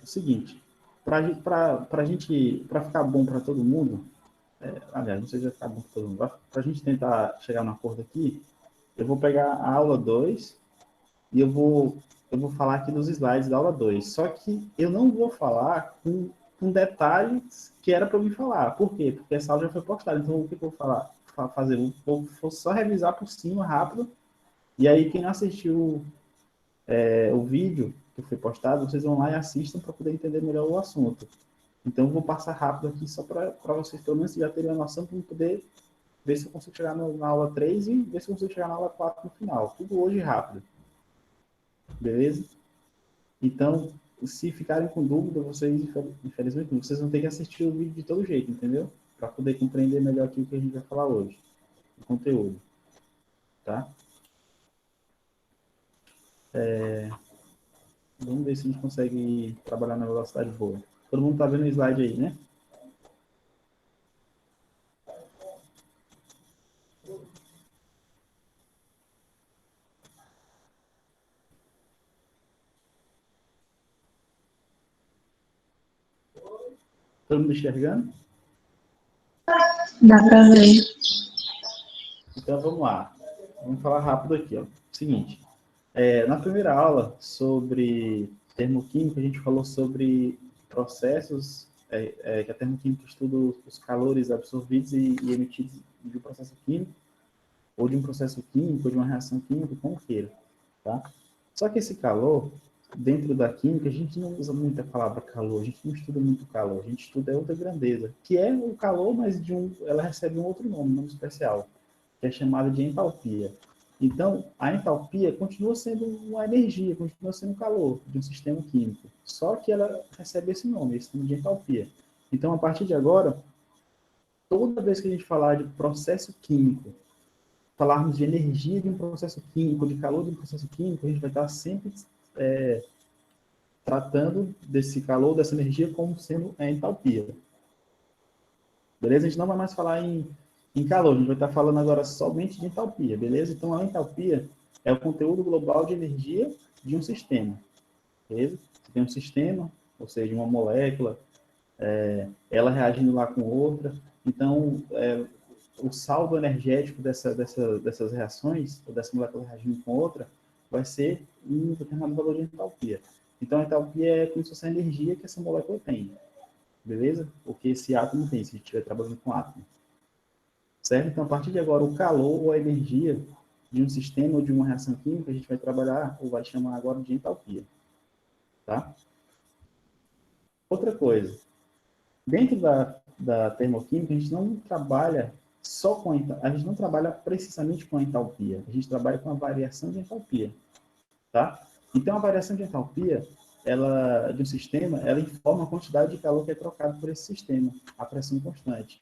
o seguinte, para ficar bom para todo mundo, aliás, não sei se vai ficar bom para todo mundo, para a gente tentar chegar num acordo aqui, eu vou pegar a aula 2 e eu vou falar aqui dos slides da aula 2. Só que eu não vou falar com detalhes que era para eu me falar. Por quê? Porque essa aula já foi postada. Então, o que eu vou fazer? Eu vou só revisar por cima, rápido. E aí, quem não assistiu o vídeo que foi postado, vocês vão lá e assistam para poder entender melhor o assunto. Então, eu vou passar rápido aqui só para vocês, pelo menos, já terem a noção para poder ver se eu consigo chegar na aula 3 e ver se eu consigo chegar na aula 4 no final. Tudo hoje rápido. Beleza? Então, se ficarem com dúvida, vocês, infelizmente, vocês vão ter que assistir o vídeo de todo jeito, entendeu? Para poder compreender melhor aquilo que a gente vai falar hoje, o conteúdo, tá? Vamos ver se a gente consegue trabalhar na velocidade boa. Todo mundo está vendo o slide aí, né? Todo mundo enxergando? Dá para ver. Então, vamos lá. Vamos falar rápido aqui, ó. Seguinte, na primeira aula sobre termoquímica, a gente falou sobre processos, que a termoquímica estuda os calores absorvidos e emitidos de um processo químico, ou de um processo químico, ou de uma reação química, como queira, tá? Só que esse calor, dentro da química, a gente não usa muito a palavra calor, a gente não estuda muito calor, a gente estuda outra grandeza, que é o calor, mas ela recebe um outro nome, um nome especial, que é chamado de entalpia. Então, a entalpia continua sendo uma energia, continua sendo calor de um sistema químico, só que ela recebe esse nome de entalpia. Então, a partir de agora, toda vez que a gente falar de processo químico, falarmos de energia de um processo químico, de calor de um processo químico, a gente vai estar sempre tratando desse calor, dessa energia, como sendo a entalpia. Beleza? A gente não vai mais falar em calor, a gente vai estar falando agora somente de entalpia, beleza? Então, a entalpia é o conteúdo global de energia de um sistema, beleza? Você tem um sistema, ou seja, uma molécula, ela reagindo lá com outra. Então, o saldo energético dessas reações, ou dessa molécula reagindo com outra, vai ser um determinado valor de entalpia. Então, a entalpia é como se fosse a energia que essa molécula tem, beleza? O que esse átomo tem, se a gente estiver trabalhando com átomo. Certo? Então, a partir de agora, o calor ou a energia de um sistema ou de uma reação química, a gente vai trabalhar, ou vai chamar agora de entalpia. Tá? Outra coisa, dentro da termoquímica, a gente não trabalha só com a gente não trabalha precisamente com a entalpia, a gente trabalha com a variação de entalpia, tá? Então, a variação de entalpia, ela, de um sistema, ela informa a quantidade de calor que é trocado por esse sistema, a pressão constante.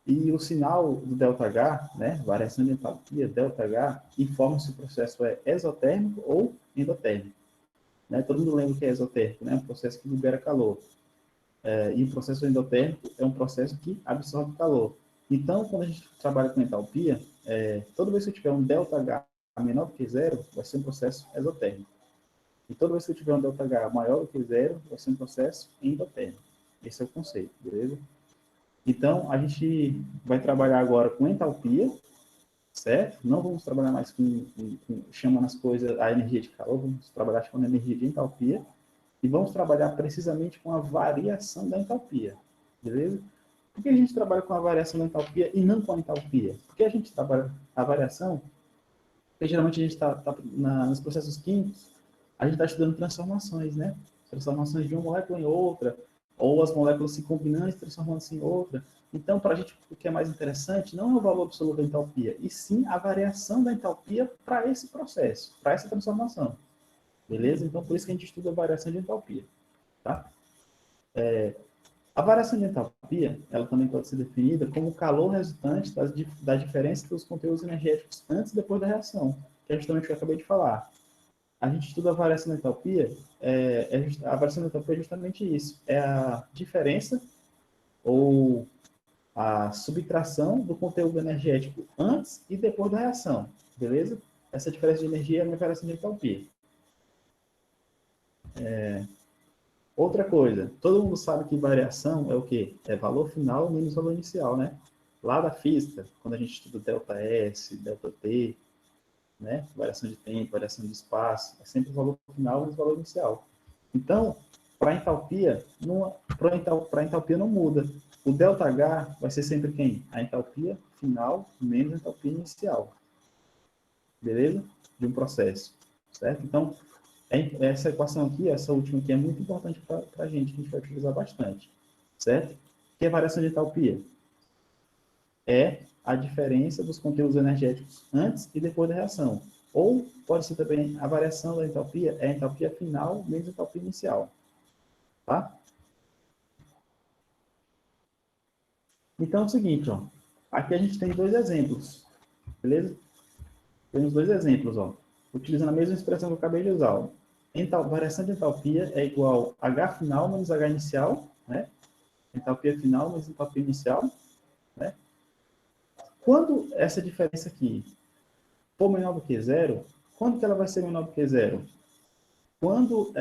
E o sinal do ΔH, né, variação de entalpia, ΔH, informa se o processo é exotérmico ou endotérmico. Né? Todo mundo lembra que é exotérmico, né? Um processo que libera calor. E o processo endotérmico é um processo que absorve calor. Então, quando a gente trabalha com entalpia, toda vez que eu tiver um ΔH menor do que zero, vai ser um processo exotérmico. E toda vez que eu tiver um ΔH maior do que zero, vai ser um processo endotérmico. Esse é o conceito, beleza? Então, a gente vai trabalhar agora com entalpia, certo? Não vamos trabalhar mais chamando as coisas a energia de calor, vamos trabalhar com a energia de entalpia e vamos trabalhar precisamente com a variação da entalpia, beleza? Por que a gente trabalha com a variação da entalpia e não com a entalpia? Porque a gente trabalha a variação, porque geralmente a gente está nos processos químicos, a gente está estudando transformações, né? Transformações de uma molécula em outra, ou as moléculas se combinando e transformando-se em outra. Então, para a gente, o que é mais interessante não é o valor absoluto da entalpia, e sim a variação da entalpia para esse processo, para essa transformação. Beleza? Então, por isso que a gente estuda a variação de entalpia. Tá? A variação de entalpia, ela também pode ser definida como o calor resultante da diferença dos conteúdos energéticos antes e depois da reação, que é justamente o que eu acabei de falar. A gente estuda a variação da entalpia, a variação da entalpia é justamente isso, é a diferença ou a subtração do conteúdo energético antes e depois da reação, beleza? Essa diferença de energia é uma variação de entalpia. Outra coisa, todo mundo sabe que variação é o quê? É valor final menos valor inicial, né? Lá da física, quando a gente estuda delta S, delta T, né? Variação de tempo, variação de espaço, é sempre o valor final menos o valor inicial. Então, para entalpia, para entalpia não muda. O ΔH vai ser sempre quem? A entalpia final menos a entalpia inicial. Beleza? De um processo. Certo? Então, essa equação aqui, essa última aqui, é muito importante para a gente vai utilizar bastante. Certo? O que é variação de entalpia? É a diferença dos conteúdos energéticos antes e depois da reação. Ou pode ser também a variação da entalpia, é a entalpia final menos a entalpia inicial. Tá? Então é o seguinte, ó. Aqui a gente tem dois exemplos, beleza? Temos dois exemplos, ó. Utilizando a mesma expressão que eu acabei de usar. Ó. Variação de entalpia é igual a H final menos H inicial, né? Entalpia final menos entalpia inicial, né? Quando essa diferença aqui for menor do que zero, quando que ela vai ser menor do que zero? Quando,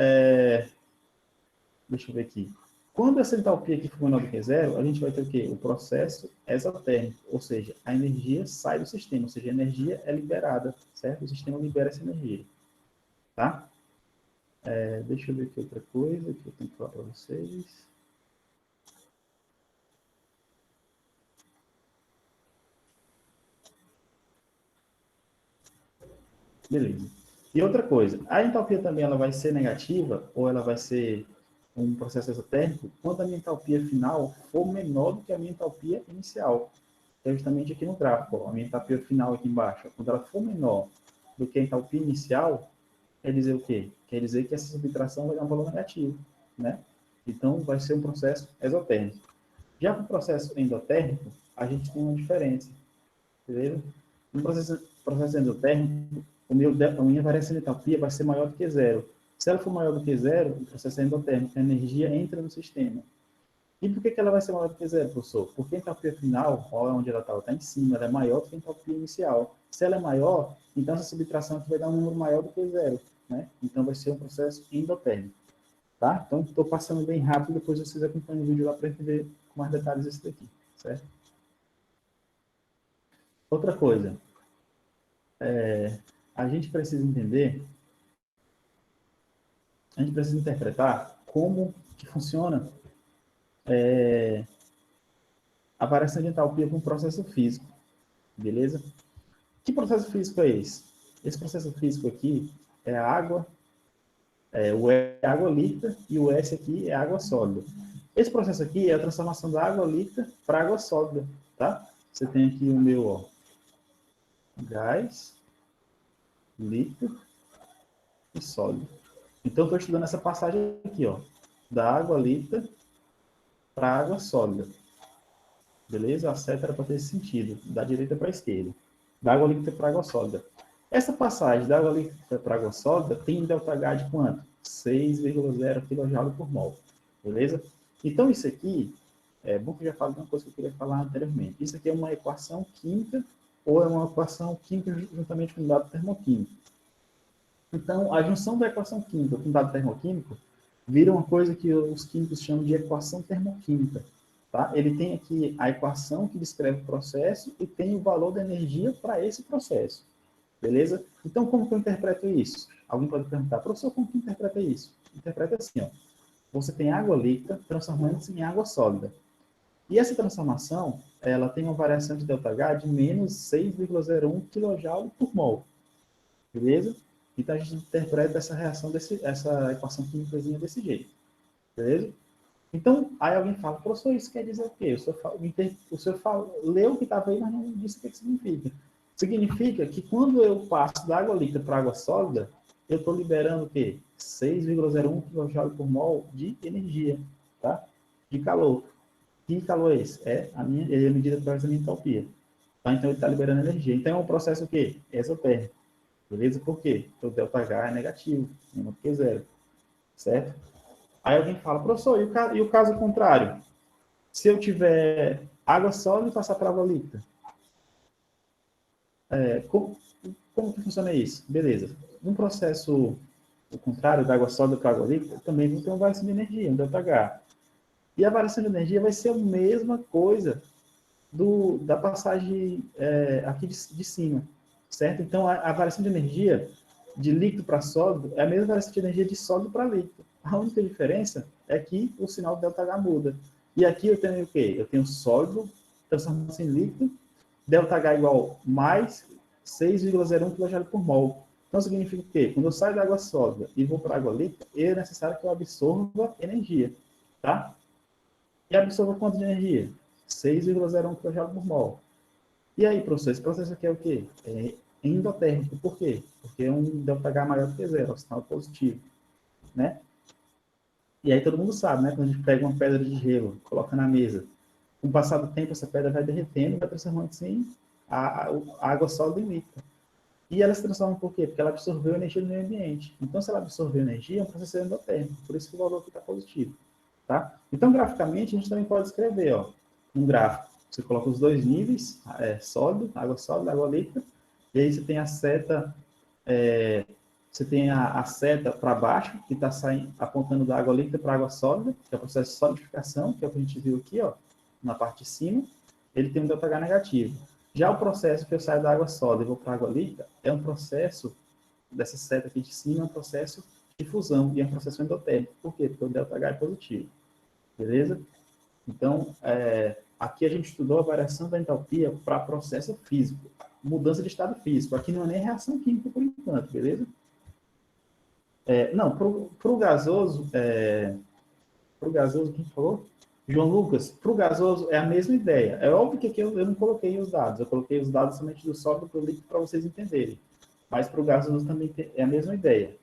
deixa eu ver aqui, quando essa entalpia aqui for menor do que zero, a gente vai ter o quê? O processo exotérmico, ou seja, a energia sai do sistema, ou seja, a energia é liberada, certo? O sistema libera essa energia, tá? Deixa eu ver aqui outra coisa que eu tenho que falar para vocês. Beleza. E outra coisa, a entalpia também ela vai ser negativa ou ela vai ser um processo exotérmico quando a minha entalpia final for menor do que a minha entalpia inicial. É justamente aqui no gráfico, ó, a minha entalpia final aqui embaixo. Quando ela for menor do que a entalpia inicial, quer dizer o quê? Quer dizer que essa subtração vai dar um valor negativo, né? Então, vai ser um processo exotérmico. Já para o processo endotérmico, a gente tem uma diferença, beleza? No processo endotérmico, a minha variação de entalpia vai ser maior do que zero. Se ela for maior do que zero, o processo é endotérmico, a energia entra no sistema. E por que ela vai ser maior do que zero, professor? Porque a entalpia final, olha onde ela está em cima, ela é maior do que a entalpia inicial. Se ela é maior, então essa subtração aqui vai dar um número maior do que zero, né? Então vai ser um processo endotérmico, tá? Então estou passando bem rápido, depois vocês acompanham o vídeo lá para entender com mais detalhes esse daqui, certo? Outra coisa, a gente precisa entender, a gente precisa interpretar como que funciona a variação de entalpia com um processo físico, beleza? Que processo físico é esse? Esse processo físico aqui é a água, o E é água líquida e o S aqui é água sólida. Esse processo aqui é a transformação da água líquida para água sólida, tá? Você tem aqui o meu, ó, gás, líquido e sólido. Então, estou estudando essa passagem aqui, ó, da água líquida para água sólida. Beleza? A seta era para ter esse sentido, da direita para a esquerda. Da água líquida para água sólida. Essa passagem da água líquida para água sólida tem ΔH de quanto? 6,0 kJ por mol. Beleza? Então, isso aqui, é bom que eu já falei de uma coisa que eu queria falar anteriormente. Isso aqui é uma equação química ou é uma equação química juntamente com um dado termoquímico. Então, a junção da equação química com o dado termoquímico vira uma coisa que os químicos chamam de equação termoquímica. Tá? Ele tem aqui a equação que descreve o processo e tem o valor da energia para esse processo. Beleza? Então, como que eu interpreto isso? Alguém pode perguntar, professor, como que interpreta isso? Interpreta assim, ó. Você tem água líquida transformando-se em água sólida. E essa transformação, ela tem uma variação de ΔH de menos 6,01 kJ por mol. Beleza? Então, a gente interpreta essa reação, essa equação química desse jeito. Beleza? Então, aí alguém fala, professor, isso quer dizer o quê? O senhor leu o que estava aí, mas não disse o que significa. Significa que quando eu passo da água líquida para água sólida, eu estou liberando o quê? 6,01 kJ por mol de energia, tá? De calor. Que calor é esse? É a medida através da minha entalpia. Tá? Então, ele está liberando energia. Então, é um processo o quê? Exotérmico. Beleza? Por quê? Porque o ΔH é negativo, menor do que zero. Certo? Aí alguém fala, professor, e o caso contrário? Se eu tiver água sólida e passar para água líquida, como que funciona isso? Beleza. Um processo o contrário, da água sólida para a água líquida, também vou ter uma variação de energia, um ΔH. E a variação de energia vai ser a mesma coisa da passagem aqui de cima, certo? Então, a variação de energia de líquido para sólido é a mesma variação de energia de sólido para líquido. A única diferença é que o sinal do ΔH muda. E aqui eu tenho o quê? Eu tenho sólido transformando-se em líquido, ΔH igual mais 6,01 kJ por mol. Então, significa o quê? Quando eu saio da água sólida e vou para a água líquida, é necessário que eu absorva energia, tá? E absorva quanto de energia? 6,01 kJ por mol. E aí, professor, esse processo aqui é o quê? É endotérmico. Por quê? Porque é um ΔH maior do que zero, é um sinal positivo, né? E aí todo mundo sabe, né? Quando a gente pega uma pedra de gelo, coloca na mesa, com o passar do tempo, essa pedra vai derretendo, vai transformando-se em a água sólida em líquida. E ela se transforma por quê? Porque ela absorveu energia do meio ambiente. Então, se ela absorveu energia, é um processo endotérmico. Por isso que o valor aqui está positivo. Tá? Então, graficamente, a gente também pode escrever, ó, um gráfico. Você coloca os dois níveis, sólido, água líquida, e aí você tem a seta, você tem a seta para baixo, que está apontando da água líquida para a água sólida, que é o processo de solidificação, que é o que a gente viu aqui, ó, na parte de cima. Ele tem um ΔH negativo. Já o processo que eu saio da água sólida e vou para a água líquida é um processo, dessa seta aqui de cima, é um processo de fusão, e é um processo endotérmico. Por quê? Porque o ΔH é positivo. Beleza? Então, aqui a gente estudou a variação da entalpia para processo físico, mudança de estado físico. Aqui não é nem reação química por enquanto, beleza? Não, para o gasoso, quem falou? João Lucas, para o gasoso é a mesma ideia. É óbvio que aqui eu não coloquei os dados, eu coloquei os dados somente do sólido para o líquido para vocês entenderem. Mas para o gasoso também é a mesma ideia.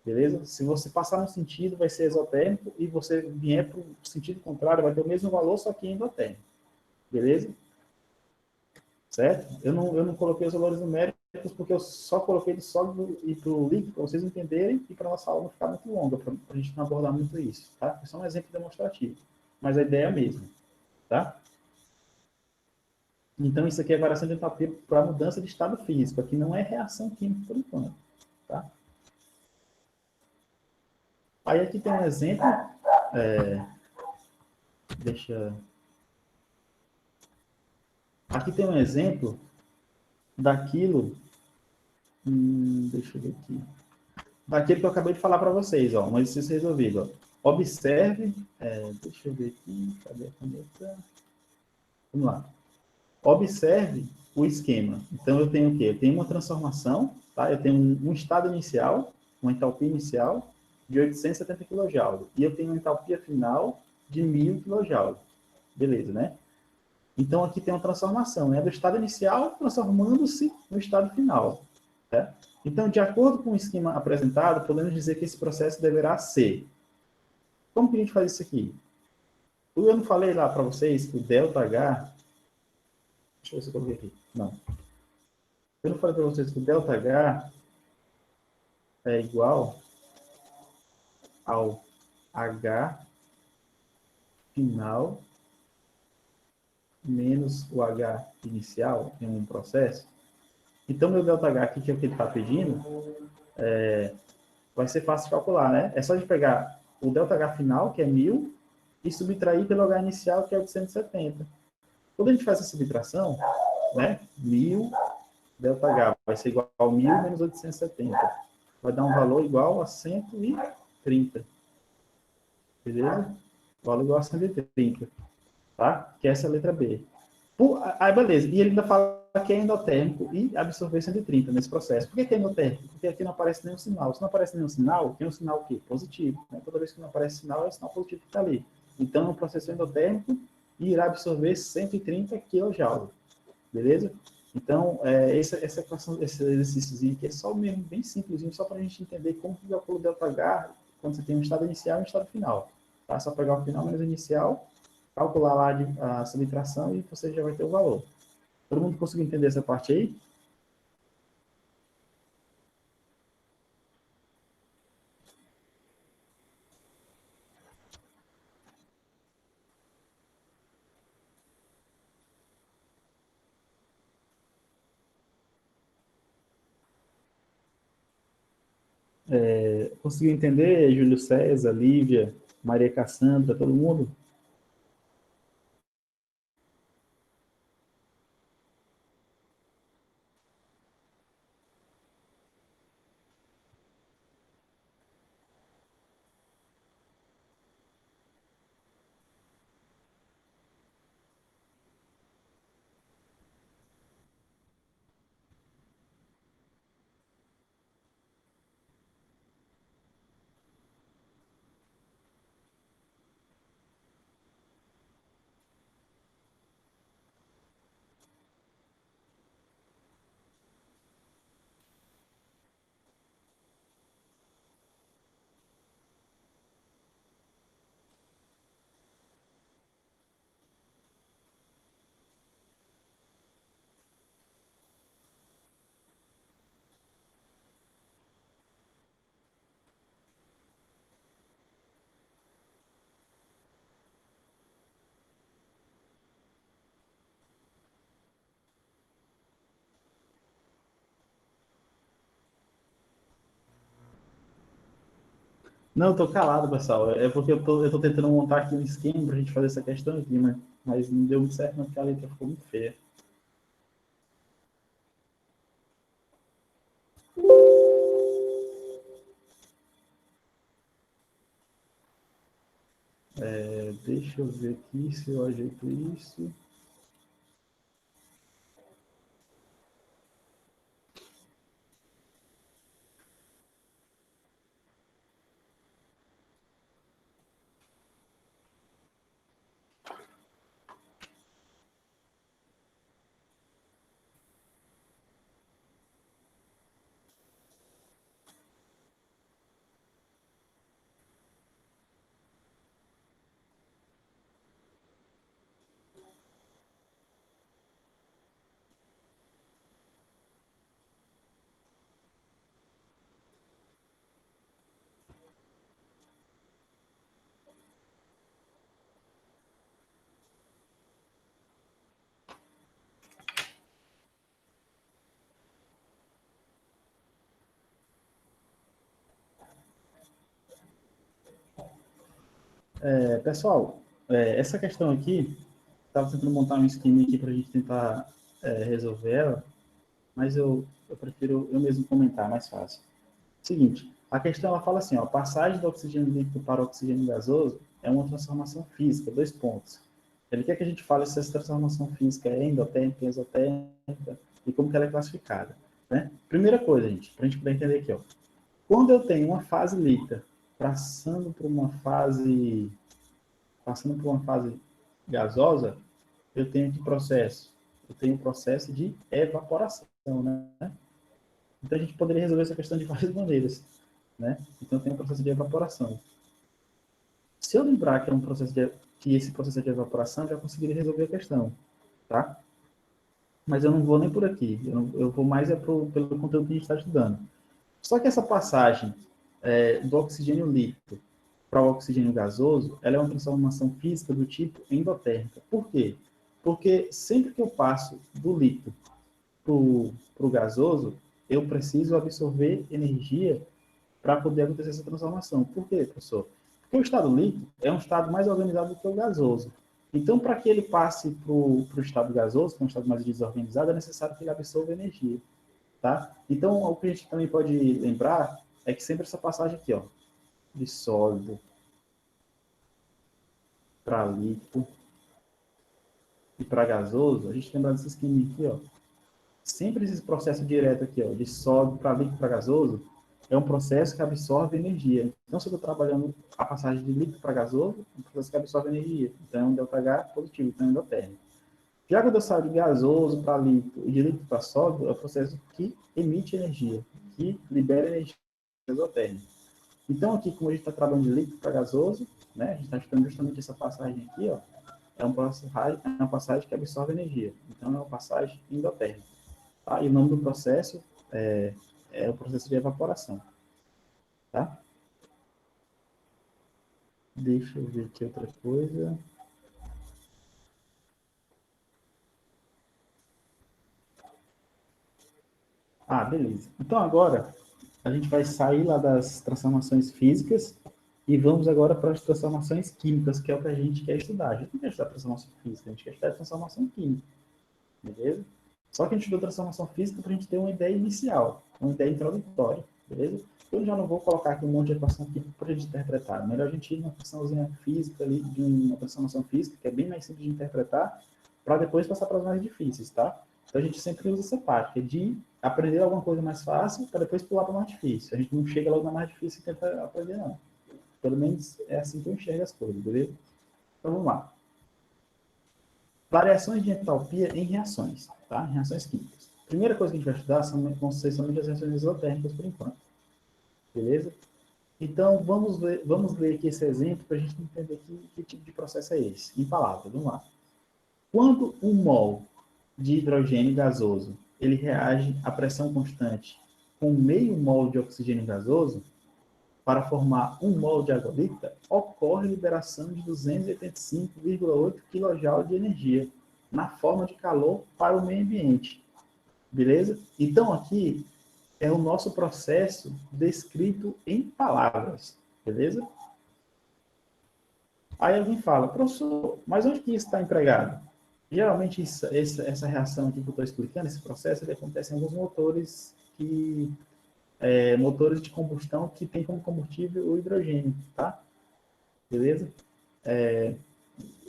Beleza? Se você passar no sentido, vai ser exotérmico, e você vier para o sentido contrário, vai ter o mesmo valor, só que endotérmico. Beleza? Certo? Eu não coloquei os valores numéricos porque eu só coloquei do sólido e para o líquido, para vocês entenderem, e para a nossa aula não ficar muito longa, para a gente não abordar muito isso. Tá? É só um exemplo demonstrativo. Mas a ideia é a mesma. Tá? Então, isso aqui é variação de entalpia para mudança de estado físico. Aqui não é reação química por enquanto. Tá? Aí aqui tem um exemplo. Deixa. Aqui tem um exemplo daquilo. Deixa eu ver aqui. Daquilo que eu acabei de falar para vocês, ó, um exercício resolvido. Ó. Observe. Deixa eu ver aqui. Cadê a caneta? Vamos lá. Observe o esquema. Então, eu tenho o quê? Eu tenho uma transformação, tá? Eu tenho um estado inicial, uma entalpia inicial de 870 kJ. E eu tenho uma entalpia final de 1000 kJ. Beleza, né? Então, aqui tem uma transformação, né? Do estado inicial transformando-se no estado final. Tá? Então, de acordo com o esquema apresentado, podemos dizer que esse processo deverá ser. Como que a gente faz isso aqui? Eu não falei lá para vocês que o ΔH... Deixa eu ver se eu coloquei aqui. Não. Eu não falei para vocês que o ΔH é igual ao H final menos o H inicial em um processo? Então, meu ΔH aqui, que é o que ele está pedindo, vai ser fácil de calcular, né? É só de pegar o ΔH final, que é 1000, e subtrair pelo H inicial, que é 870. Quando a gente faz essa subtração, né, 1000 ΔH vai ser igual a 1000 menos 870. Vai dar um valor igual a 130. Beleza? Valor igual a 130. Tá? Que é essa letra B. Aí, beleza. E ele ainda fala que é endotérmico e absorver 130 nesse processo. Por que é endotérmico? Porque aqui não aparece nenhum sinal. Se não aparece nenhum sinal, tem um sinal o quê? Positivo. Né? Toda vez que não aparece sinal, é o sinal positivo que está ali. Então, é um processo endotérmico e irá absorver 130 kJ. Beleza? Então, essa equação, esse exercício aqui é só mesmo, bem simplesinho, só para a gente entender como que calcula o ΔH quando você tem um estado inicial e um estado final. Tá? Só pegar o final menos o inicial, calcular lá a subtração e você já vai ter o valor. Todo mundo conseguiu entender essa parte aí? Conseguiu entender, Júlio César, Lívia, Maria Cassandra, todo mundo? Não, eu tô calado, pessoal. É porque eu tô tentando montar aqui um esquema pra gente fazer essa questão aqui, mas não deu muito certo, não, porque a letra ficou muito feia. Deixa eu ver aqui se eu ajeito isso. Pessoal, essa questão aqui, estava tentando montar um esquema aqui para a gente tentar resolver ela, mas eu prefiro eu mesmo comentar, mais fácil. Seguinte, a questão ela fala assim, ó, a passagem do oxigênio líquido para o oxigênio gasoso é uma transformação física, dois pontos. Ele quer que a gente fale se essa transformação física é endotérmica, exotérmica e como que ela é classificada. Né? Primeira coisa, gente, para a gente poder entender aqui, ó, quando eu tenho uma fase líquida passando por uma fase gasosa, eu tenho que processo? Eu tenho um processo de evaporação, né? Então a gente poderia resolver essa questão de várias maneiras, né? Então tem um processo de evaporação. Se eu lembrar que é um processo que esse processo é de evaporação, eu já conseguiria resolver a questão, tá? Mas eu não vou nem por aqui, eu vou mais pelo conteúdo que a gente está estudando. Só que essa passagem do oxigênio líquido para o oxigênio gasoso, ela é uma transformação física do tipo endotérmica. Por quê? Porque sempre que eu passo do líquido para o gasoso, eu preciso absorver energia para poder acontecer essa transformação. Por quê, professor? Porque o estado líquido é um estado mais organizado do que o gasoso. Então, para que ele passe para o estado gasoso, que é um estado mais desorganizado, é necessário que ele absorva energia. Tá? Então, o que a gente também pode lembrar é que sempre essa passagem aqui, ó, de sólido para líquido e para gasoso, a gente lembra desse esquema aqui, ó. Sempre esse processo direto aqui, ó, de sólido para líquido para gasoso, é um processo que absorve energia. Então, se eu estou trabalhando a passagem de líquido para gasoso, é um processo que absorve energia. Então, é um ΔH positivo, então é endotérmico. Já quando eu saio de gasoso para líquido e de líquido para sólido, é um processo que emite energia, que libera energia exotérmica. Então, aqui, como a gente está trabalhando de líquido para gasoso, né, a gente está estudando justamente essa passagem aqui, ó, é uma passagem que absorve energia. Então, é uma passagem endotérmica. Tá? E o nome do processo é o processo de evaporação. Tá? Deixa eu ver aqui outra coisa. Ah, beleza. Então, agora, a gente vai sair lá das transformações físicas e vamos agora para as transformações químicas, que é o que a gente quer estudar. A gente não quer estudar transformação física, a gente quer estudar transformação química, beleza? Só que a gente estudou transformação física para a gente ter uma ideia inicial, uma ideia introdutória, beleza? Eu já não vou colocar aqui um monte de equação química para a gente interpretar. Melhor a gente ir numa equaçãozinha física ali, de uma transformação física, que é bem mais simples de interpretar, para depois passar para as mais difíceis, tá? Então a gente sempre usa essa parte, de aprender alguma coisa mais fácil, para depois pular para mais difícil. A gente não chega logo na mais difícil e tenta aprender, não. Pelo menos é assim que eu enxergo as coisas, beleza? Então vamos lá. Variações de entalpia em reações, tá? Em reações químicas. Primeira coisa que a gente vai estudar vão ser somente as reações isotérmicas por enquanto. Beleza? Então, vamos ler aqui esse exemplo para a gente entender que tipo de processo é esse. Em palavras, vamos lá. Quando um mol de hidrogênio gasoso ele reage à pressão constante com meio mol de oxigênio gasoso, para formar um mol de água líquida, ocorre liberação de 285,8 kJ de energia na forma de calor para o meio ambiente. Beleza? Então, aqui é o nosso processo descrito em palavras. Beleza? Aí alguém fala, professor, mas onde que isso está empregado? Geralmente, essa reação aqui que eu estou explicando, esse processo, ele acontece em alguns motores motores de combustão que tem como combustível o hidrogênio, tá? Beleza? É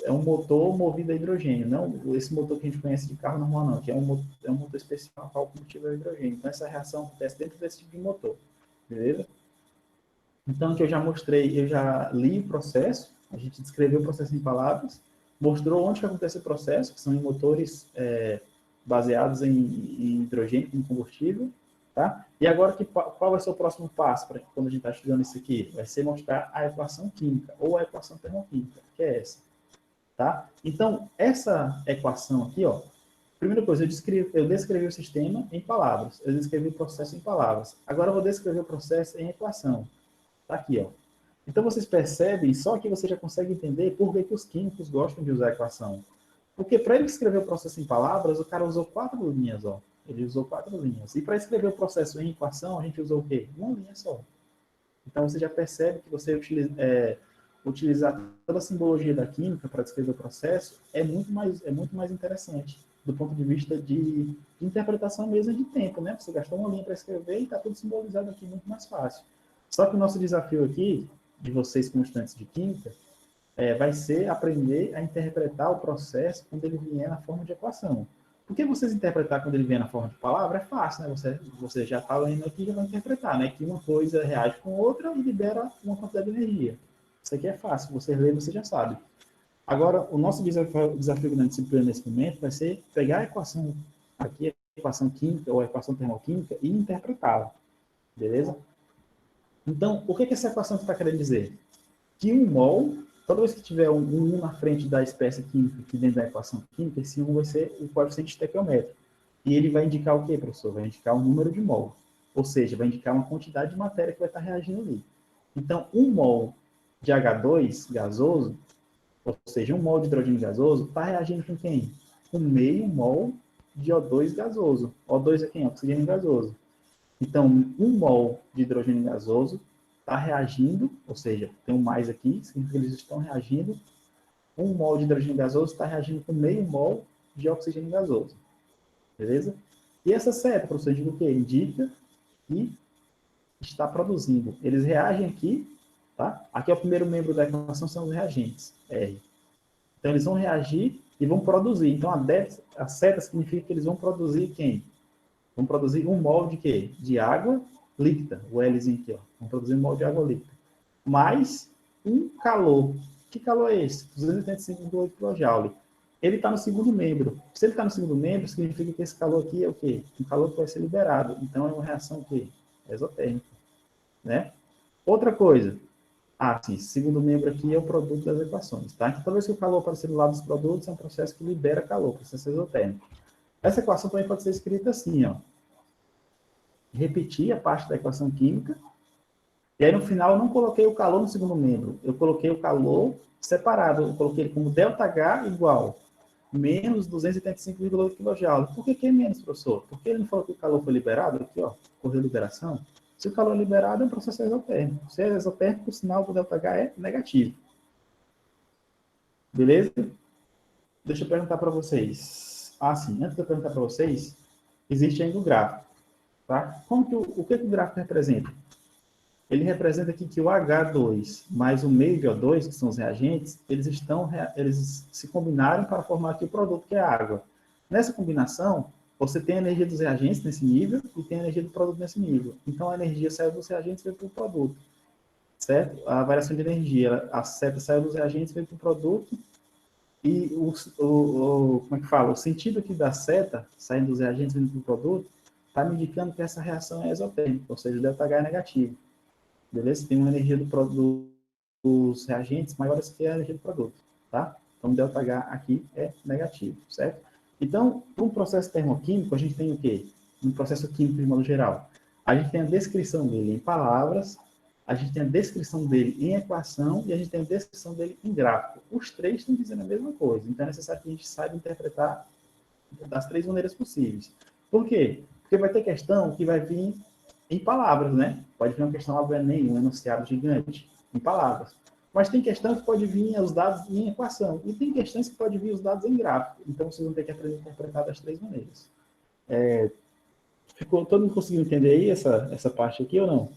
um motor movido a hidrogênio, não esse motor que a gente conhece de carro normal, não, que é um motor especial para o combustível a hidrogênio. Então, essa reação acontece dentro desse tipo de motor, beleza? Então, que eu já mostrei, eu já li o processo, a gente descreveu o processo em palavras, mostrou onde que acontece o processo, que são em motores baseados em hidrogênio como combustível, tá? E agora, qual vai ser o próximo passo para quando a gente está estudando isso aqui? Vai ser mostrar a equação química, ou a equação termoquímica, que é essa, tá? Então, essa equação aqui, ó, primeira coisa, eu descrevi o sistema em palavras, eu descrevi o processo em palavras. Agora eu vou descrever o processo em equação. Tá aqui, ó. Então, vocês percebem, só que você já consegue entender por que os químicos gostam de usar a equação. Porque para ele escrever o processo em palavras, o cara usou 4 linhas, ó. Ele usou 4 linhas. E para escrever o processo em equação, a gente usou o quê? Uma linha só. Então, você já percebe que você utilizar toda a simbologia da química para descrever o processo é muito mais interessante, do ponto de vista de interpretação mesmo de tempo, né? Você gastou uma linha para escrever e está tudo simbolizado aqui muito mais fácil. Só que o nosso desafio aqui, de vocês como estudantes de química, vai ser aprender a interpretar o processo quando ele vier na forma de equação. Porque vocês interpretar quando ele vier na forma de palavra é fácil, né? Você já está lendo aqui e já vai interpretar, né? Que uma coisa reage com outra e libera uma quantidade de energia. Isso aqui é fácil, você lê, você já sabe. Agora, o nosso desafio na disciplina nesse momento vai ser pegar a equação aqui, a equação química ou a equação termoquímica e interpretá-la. Beleza? Então, o que essa equação está querendo dizer? Que um mol, toda vez que tiver um 1 na frente da espécie química aqui dentro da equação química, esse 1 vai ser o coeficiente estequiométrico. E ele vai indicar o quê, professor? Vai indicar o número de mol. Ou seja, vai indicar uma quantidade de matéria que vai estar reagindo ali. Então, 1 mol de H2 gasoso, ou seja, 1 mol de hidrogênio gasoso, está reagindo com quem? Com meio mol de O2 gasoso. O2 é quem? Oxigênio gasoso. Então, 1 mol de hidrogênio gasoso está reagindo, ou seja, tem um mais aqui, significa que eles estão reagindo. 1 mol de hidrogênio gasoso está reagindo com meio mol de oxigênio gasoso. Beleza? E essa seta, professor, indica o quê? Indica que está produzindo. Eles reagem aqui, tá? Aqui é o primeiro membro da equação, são os reagentes, R. Então, eles vão reagir e vão produzir. Então, a seta significa que eles vão produzir quem? Vão produzir 1 mol de quê? De água líquida, o Lzinho aqui, ó. Vão produzir 1 mol de água líquida. Mais um calor. Que calor é esse? 285,8 kJ. Ele está no segundo membro. Se ele está no segundo membro, significa que esse calor aqui é o quê? Um calor que vai ser liberado. Então, é uma reação o quê? Exotérmica, né? Outra coisa. Sim, segundo membro aqui é o produto das equações, tá? Então, toda vez que o calor aparecer do lado dos produtos, é um processo que libera calor, processo exotérmico. Essa equação também pode ser escrita assim, ó. Repetir a parte da equação química, e aí no final eu não coloquei o calor no segundo membro, eu coloquei o calor separado, eu coloquei ele como ΔH igual menos 285,8 kJ. Por que é menos, professor? Porque ele não falou que o calor foi liberado, aqui ó, ocorreu liberação, Se o calor é liberado, é um processo exotérmico. Se é exotérmico, o sinal do ΔH é negativo. Beleza? Deixa eu perguntar para vocês. Ah, sim. Antes de eu perguntar para vocês, existe ainda o gráfico. Tá? Como que o que o gráfico representa? Ele representa aqui que o H2 mais o meio de O2, que são os reagentes, eles se combinaram para formar aqui o produto, que é a água. Nessa combinação, você tem a energia dos reagentes nesse nível e tem a energia do produto nesse nível. Então, a energia saiu dos reagentes e veio para o produto. Certo? A variação de energia, a seta saiu dos reagentes e veio para o produto. E como é que fala? O sentido aqui da seta, saindo dos reagentes e vindo para o produto, está me indicando que essa reação é exotérmica, ou seja, o ΔH é negativo. Beleza? Tem uma energia dos reagentes maiores que a energia do produto, tá? Então, o ΔH aqui é negativo, certo? Então, para um processo termoquímico, a gente tem o quê? Um processo químico de modo geral. A gente tem a descrição dele em palavras, a gente tem a descrição dele em equação e a gente tem a descrição dele em gráfico. Os três estão dizendo a mesma coisa, então é necessário que a gente saiba interpretar das três maneiras possíveis. Por quê? Porque vai ter questão que vai vir em palavras, né? Pode vir uma questão lá do Enem, um enunciado gigante, em palavras. Mas tem questão que pode vir os dados em equação. E tem questões que pode vir os dados em gráfico. Então, vocês vão ter que aprender a interpretar das três maneiras. Ficou todo mundo conseguindo entender aí essa parte aqui ou não?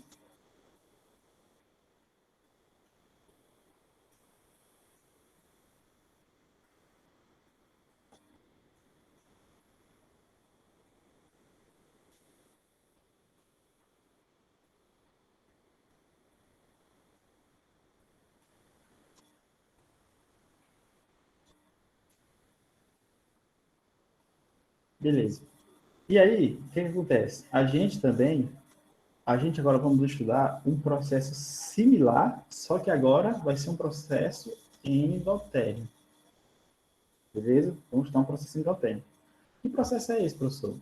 Beleza. E aí, o que acontece? A gente agora vamos estudar um processo similar, só que agora vai ser um processo endotérmico. Beleza? Vamos estudar um processo endotérmico. Que processo é esse, professor?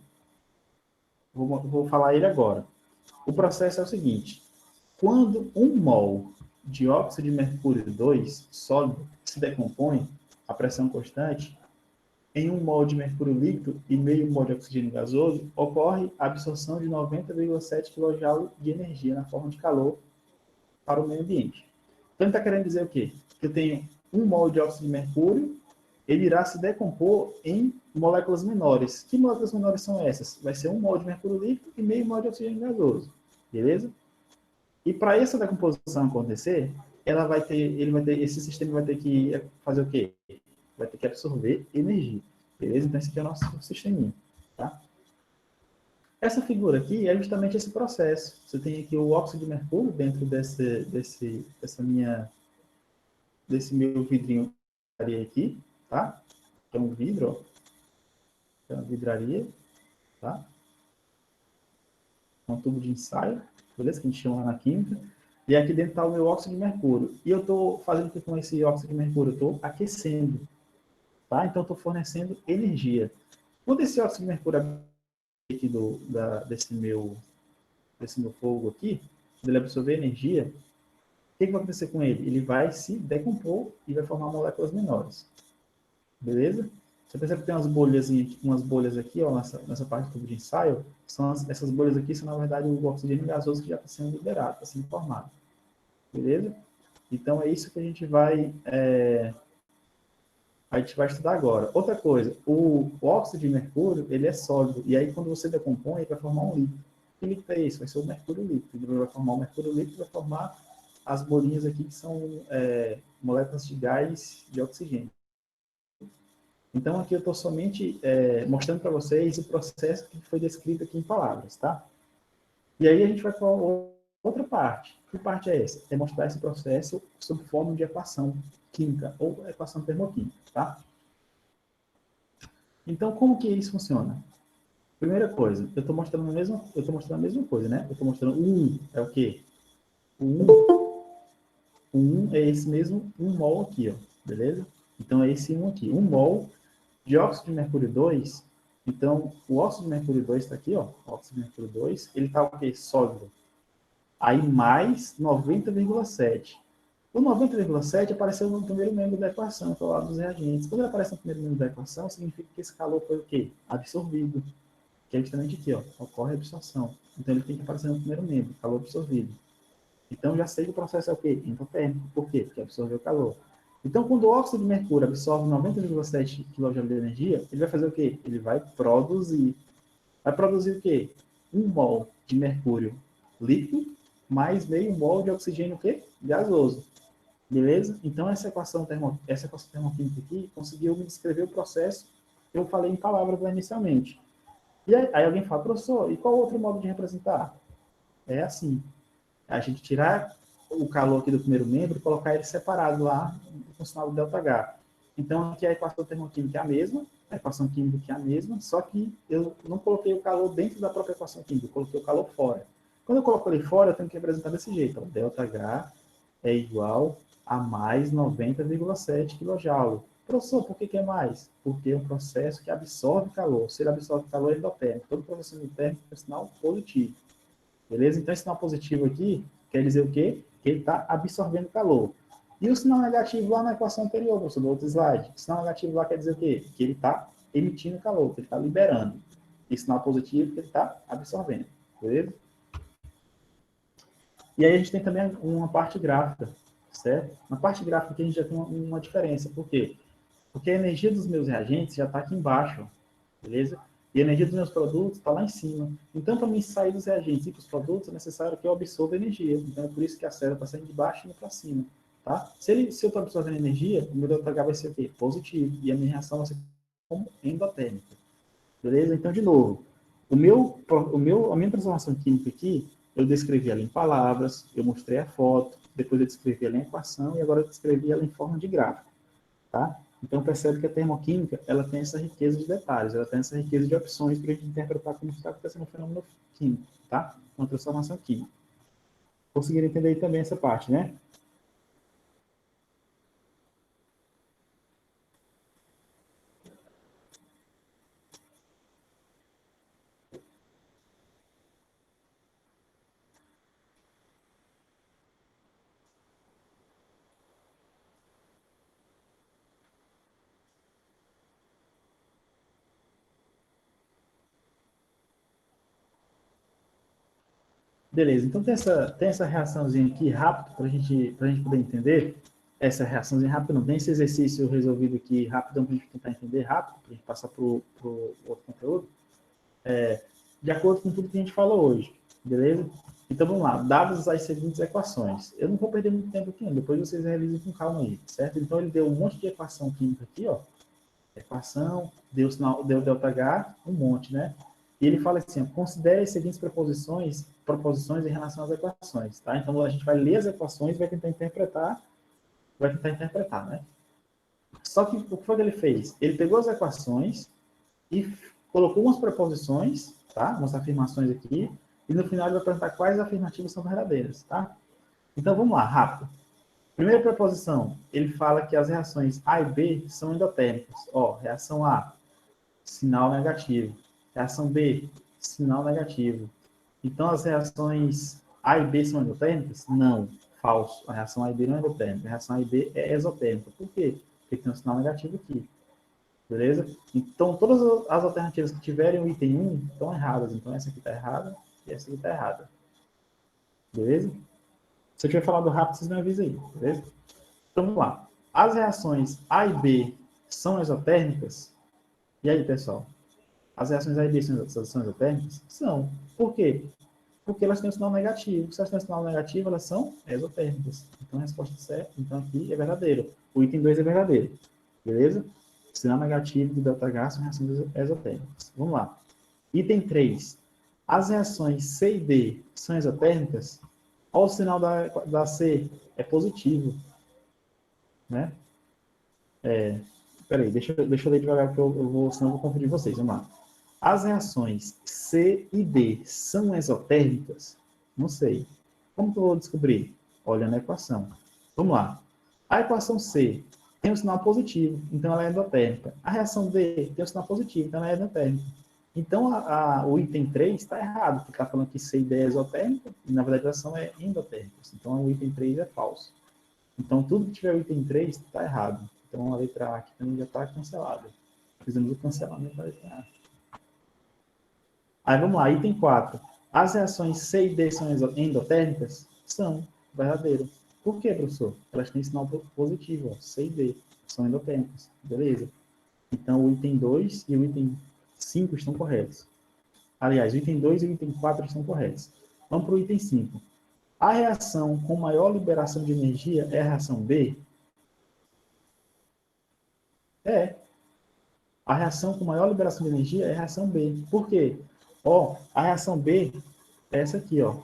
Vou falar ele agora. O processo é o seguinte: quando um mol de óxido de mercúrio 2 sólido se decompõe a pressão constante, em um mol de mercúrio líquido e meio mol de oxigênio gasoso, ocorre a absorção de 90,7 kJ de energia na forma de calor para o meio ambiente. Então, ele está querendo dizer o quê? Que eu tenho um mol de óxido de mercúrio, ele irá se decompor em moléculas menores. Que moléculas menores são essas? Vai ser um mol de mercúrio líquido e meio mol de oxigênio gasoso. Beleza? E para essa decomposição acontecer, esse sistema vai ter que fazer o quê? Vai ter que absorver energia. Beleza? Então, esse aqui é o nosso sisteminha. Tá? Essa figura aqui é justamente esse processo. Você tem aqui o óxido de mercúrio dentro desse meu vidrinho aqui, tá? Que é um vidro, ó. É uma vidraria, tá? Um tubo de ensaio, beleza? Que a gente chama lá na química. E aqui dentro está o meu óxido de mercúrio. E eu estou fazendo o que com esse óxido de mercúrio? Eu estou aquecendo, tá? Então, eu estou fornecendo energia. Quando esse óxido de mercúrio aqui desse meu fogo aqui, quando ele absorver energia, o que vai acontecer com ele? Ele vai se decompor e vai formar moléculas menores. Beleza? Você percebe que tem umas bolhas aqui, ó, nessa parte do tubo de ensaio. Essas bolhas aqui são, na verdade, o oxigênio gasoso que já está sendo liberado, está sendo formado. Beleza? Então, é isso que a gente vai estudar agora. Outra coisa, o óxido de mercúrio, ele é sólido. E aí, quando você decompõe, ele vai formar um líquido. Que líquido é isso? Vai ser o mercúrio líquido. Ele vai formar o mercúrio líquido, vai formar as bolinhas aqui, que são moléculas de gás de oxigênio. Então, aqui eu estou somente mostrando para vocês o processo que foi descrito aqui em palavras, tá? E aí a gente vai para outra parte. Que parte é essa? É mostrar esse processo sob forma de equação química ou equação termoquímica, tá? Então, como que isso funciona? Primeira coisa, eu estou mostrando a mesma coisa, né? Eu estou mostrando o 1 é o quê? O 1 é esse mesmo 1 mol aqui, ó, beleza? Então, é esse 1 aqui. 1 mol de óxido de mercúrio 2. Então, o óxido de mercúrio 2 está aqui, ó. O óxido de mercúrio 2, ele está o quê? Sólido. Aí, mais 90,7. O 90,7 apareceu no primeiro membro da equação, que é o lado dos reagentes. Quando ele aparece no primeiro membro da equação, significa que esse calor foi o quê? Absorvido. que é justamente aqui, ó, ocorre a absorção. Então, ele tem que aparecer no primeiro membro, calor absorvido. Então, já sei que o processo é o quê? Endotérmico. Por quê? Porque absorveu calor. Então, quando o óxido de mercúrio absorve 90,7 kJ de energia, ele vai fazer o quê? Ele vai produzir. Vai produzir o quê? 1 mol de mercúrio líquido mais meio mol de oxigênio o quê? Gasoso. Beleza? Então, essa equação termoquímica aqui conseguiu me descrever o processo que eu falei em palavras lá inicialmente. E aí alguém fala, professor, e qual outro modo de representar? É assim. A gente tirar o calor aqui do primeiro membro e colocar ele separado lá com o sinal do ΔH. Então, aqui a equação termoquímica é a mesma, a equação química aqui é a mesma, só que eu não coloquei o calor dentro da própria equação química, eu coloquei o calor fora. Quando eu coloco ele fora, eu tenho que representar desse jeito. Ó, ΔH é igual a mais 90,7 kJ. Professor, por que é mais? Porque é um processo que absorve calor. Se ele absorve calor, é endotérmico. Todo processo endotérmico é um sinal positivo. Beleza? Então, esse sinal positivo aqui quer dizer o quê? Que ele está absorvendo calor. E o sinal negativo lá na equação anterior, professor, do outro slide. O sinal negativo lá quer dizer o quê? Que ele está emitindo calor, que ele está liberando. E sinal positivo que ele está absorvendo. Beleza? E aí a gente tem também uma parte gráfica, certo? Na parte gráfica aqui a gente já tem uma diferença. Por quê? Porque a energia dos meus reagentes já está aqui embaixo, beleza? E a energia dos meus produtos está lá em cima. Então, para mim sair dos reagentes e para os produtos, é necessário que eu absorva energia. Então, é por isso que a célula está saindo de baixo e indo para cima. Tá? Se eu estou absorvendo energia, o meu ΔH vai ser o quê? Positivo. E a minha reação vai ser como endotérmica. Beleza? Então, de novo, a minha transformação química aqui, eu descrevi ela em palavras, eu mostrei a foto, depois eu descrevi ela em equação e agora eu descrevi ela em forma de gráfico. Tá? Então, percebe que a termoquímica ela tem essa riqueza de detalhes, ela tem essa riqueza de opções para a gente interpretar como está acontecendo o fenômeno químico, tá? Uma transformação química. Conseguiram entender também essa parte, né? Beleza, então tem essa reaçãozinha aqui rápido para a gente poder entender. Essa reaçãozinha rápida não tem esse exercício resolvido aqui rapidão para a gente tentar entender rápido, para a gente passar para o outro conteúdo. De acordo com tudo que a gente falou hoje, beleza? Então vamos lá, dadas as seguintes equações. Eu não vou perder muito tempo aqui, depois vocês realizem com calma aí, certo? Então ele deu um monte de equação química aqui, ó. Equação, deu ΔH, um monte, né? E ele fala assim, ó, considere as seguintes proposições em relação às equações, tá? Então a gente vai ler as equações e vai tentar interpretar, né? Só que o que foi que ele fez? Ele pegou as equações e colocou umas preposições, tá? Umas afirmações aqui, e no final ele vai perguntar quais afirmativas são verdadeiras, tá? Então vamos lá, rápido. Primeira preposição, ele fala que as reações A e B são endotérmicas. Ó, reação A, sinal negativo. Reação B, sinal negativo. Então as reações A e B são endotérmicas? Não, falso. A reação A e B não é endotérmica. A reação A e B é exotérmica. Por quê? Porque tem um sinal negativo aqui. Beleza? Então, todas as alternativas que tiverem o item 1 estão erradas. Então, essa aqui está errada e essa aqui está errada. Beleza? Se eu tiver falado rápido, vocês me avisem aí. Beleza? Então, vamos lá. As reações A e B são exotérmicas? E aí, pessoal? As reações A e B são exotérmicas? São. Por quê? Porque elas têm um sinal negativo. Se elas têm um sinal negativo, elas são exotérmicas. Então, a resposta certa, então, aqui é verdadeiro. O item 2 é verdadeiro. Beleza? Sinal negativo do ΔH são reações exotérmicas. Vamos lá. Item 3. As reações C e D são exotérmicas? Olha o sinal da C. É positivo. Né? Peraí, deixa eu ler devagar, porque senão eu vou confundir vocês. Vamos lá. As reações C e D são exotérmicas? Não sei. Como que eu vou descobrir? Olha na equação. Vamos lá. A equação C tem um sinal positivo, então ela é endotérmica. A reação D tem um sinal positivo, então ela é endotérmica. Então, o item 3 está errado, porque está falando que C e D é exotérmica, e na verdade a reação é endotérmica. Então, o item 3 é falso. Então, tudo que tiver o item 3 está errado. Então, a letra A aqui também já está cancelada. Fizemos o cancelamento da letra A. Aí vamos lá, item 4. As reações C e D são endotérmicas? São, verdadeiro. Por quê, professor? Elas têm sinal positivo, ó, C e D, são endotérmicas, beleza? Então, o item 2 e o item 5 estão corretos. Aliás, o item 2 e o item 4 estão corretos. Vamos para o item 5. A reação com maior liberação de energia é a reação B? É. A reação com maior liberação de energia é a reação B. Por quê? Ó, a reação B é essa aqui, ó.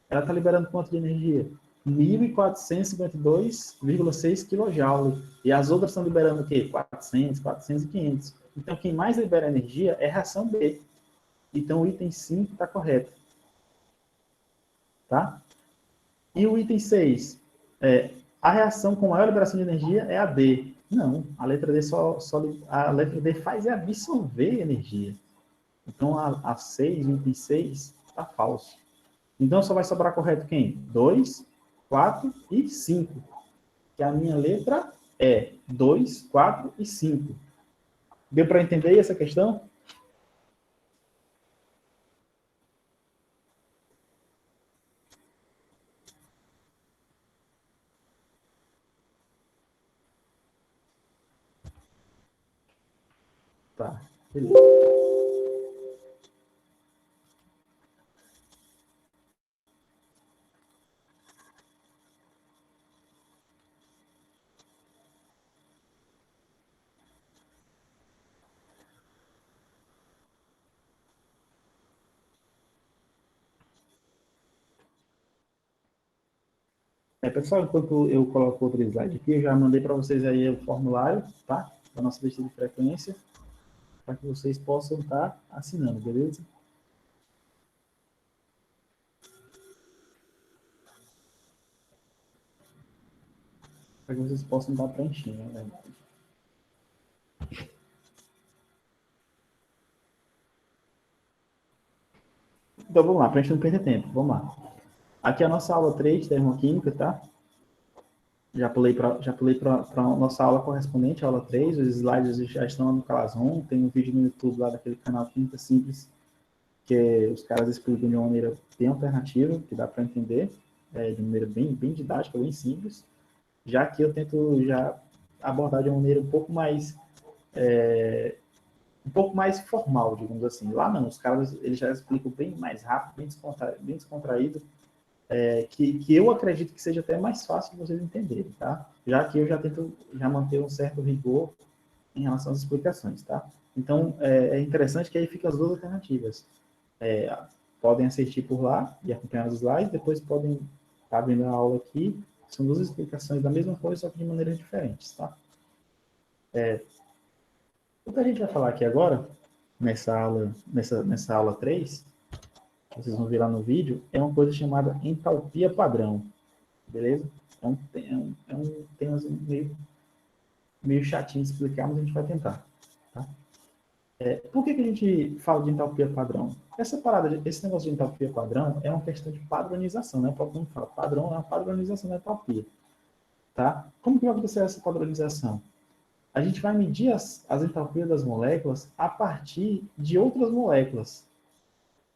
Ela está liberando quanto de energia? 1.452,6 kJ. E as outras estão liberando o quê? 400, 400 e 500. Então, quem mais libera energia é a reação B. Então, o item 5 está correto. Tá? E o item 6? A reação com maior liberação de energia é a D. Não, a letra D a letra D faz absorver energia. Então, a 6, o item 6, está falso. Então, só vai sobrar correto quem? 2, 4 e 5. Que a minha letra é 2, 4 e 5. Deu para entender essa questão? Tá, beleza. Pessoal, enquanto eu coloco outro slide aqui, eu já mandei para vocês aí o formulário, tá? Da nossa lista de frequência, para que vocês possam estar assinando, beleza? Para que vocês possam estar preenchendo, né? Então, vamos lá, para a gente não perder tempo, vamos lá. Aqui é a nossa aula 3 de termoquímica, tá? Já pulei para a nossa aula correspondente, a aula 3, os slides já estão lá no Classroom, tem um vídeo no YouTube lá daquele canal Química Simples, que os caras explicam de uma maneira bem alternativa, que dá para entender, de maneira bem didática, bem simples, já que eu tento já abordar de uma maneira um pouco mais formal, digamos assim. Lá não, os caras eles já explicam bem mais rápido, bem descontraído, que eu acredito que seja até mais fácil de vocês entenderem, tá? Já que eu já tento manter um certo rigor em relação às explicações, tá? Então, é interessante que aí fica as duas alternativas. Podem assistir por lá e acompanhar os slides, depois podem estar vendo a aula aqui. São duas explicações da mesma coisa, só que de maneiras diferentes, tá? O que a gente vai falar aqui agora, nessa aula 3, que vocês vão ver lá no vídeo, é uma coisa chamada entalpia padrão, beleza? É um tema meio chatinho de explicar, mas a gente vai tentar, tá? Por que a gente fala de entalpia padrão? Esse negócio de entalpia padrão é uma questão de padronização, né? O próprio nome fala, padrão é uma padronização da entalpia, tá? Como que vai acontecer essa padronização? A gente vai medir as entalpias das moléculas a partir de outras moléculas.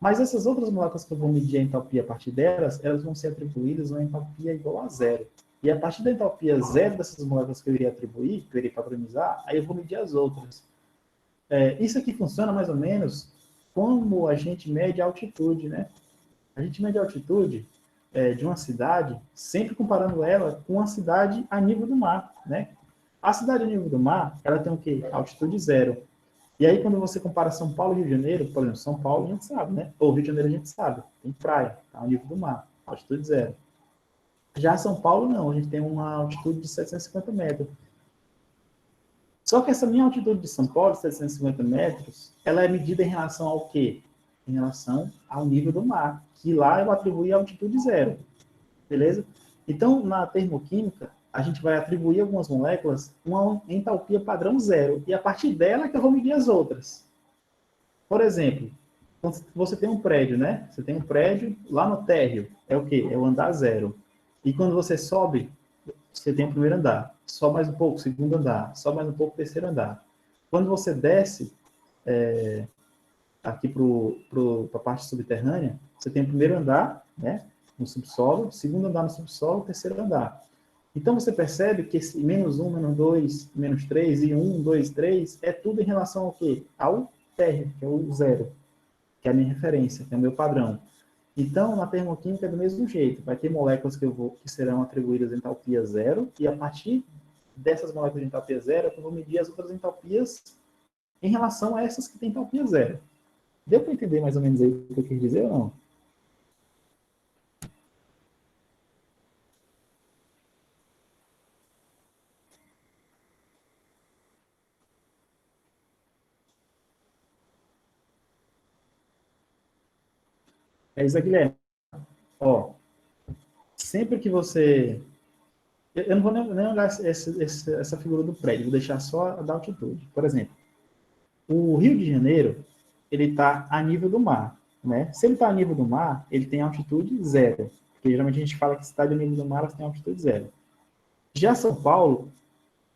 Mas essas outras moléculas que eu vou medir a entalpia a partir delas, elas vão ser atribuídas uma entalpia igual a zero. E a partir da entalpia zero dessas moléculas que eu iria atribuir, que eu iria padronizar, aí eu vou medir as outras. Isso aqui funciona mais ou menos como a gente mede a altitude, né? A gente mede a altitude de uma cidade, sempre comparando ela com uma cidade a nível do mar, né? A cidade a nível do mar, ela tem o quê? Altitude zero. E aí, quando você compara São Paulo e Rio de Janeiro, por exemplo, São Paulo a gente sabe, né? Ou Rio de Janeiro a gente sabe, tem praia, tá ao nível do mar, altitude zero. Já São Paulo, não, a gente tem uma altitude de 750 metros. Só que essa minha altitude de São Paulo, 750 metros, ela é medida em relação ao quê? Em relação ao nível do mar, que lá eu atribuí a altitude zero, beleza? Então, na termoquímica, a gente vai atribuir algumas moléculas uma entalpia padrão zero, e a partir dela é que eu vou medir as outras. Por exemplo, você tem um prédio, né? Você tem um prédio lá no térreo, é o quê? É o andar zero. E quando você sobe, você tem o primeiro andar. Sobe mais um pouco, segundo andar. Sobe mais um pouco, terceiro andar. Quando você desce, aqui para a parte subterrânea, você tem o primeiro andar, né, no subsolo, segundo andar no subsolo, terceiro andar. Então, você percebe que esse -1, -2, -3 e 1, 2, 3 é tudo em relação ao quê? Ao térreo, que é o zero, que é a minha referência, que é o meu padrão. Então, na termoquímica é do mesmo jeito. Vai ter moléculas que serão atribuídas a entalpia zero, e a partir dessas moléculas de entalpia zero, eu vou medir as outras entalpias em relação a essas que têm entalpia zero. Deu para entender mais ou menos aí o que eu quis dizer ou não? É isso, Guilherme. Ó, sempre que você... Eu não vou nem olhar essa figura do prédio, vou deixar só a da altitude. Por exemplo, o Rio de Janeiro, ele está a nível do mar, né? Se ele está a nível do mar, ele tem altitude zero, porque geralmente a gente fala que cidade a nível do mar, elas têm altitude zero. Já São Paulo,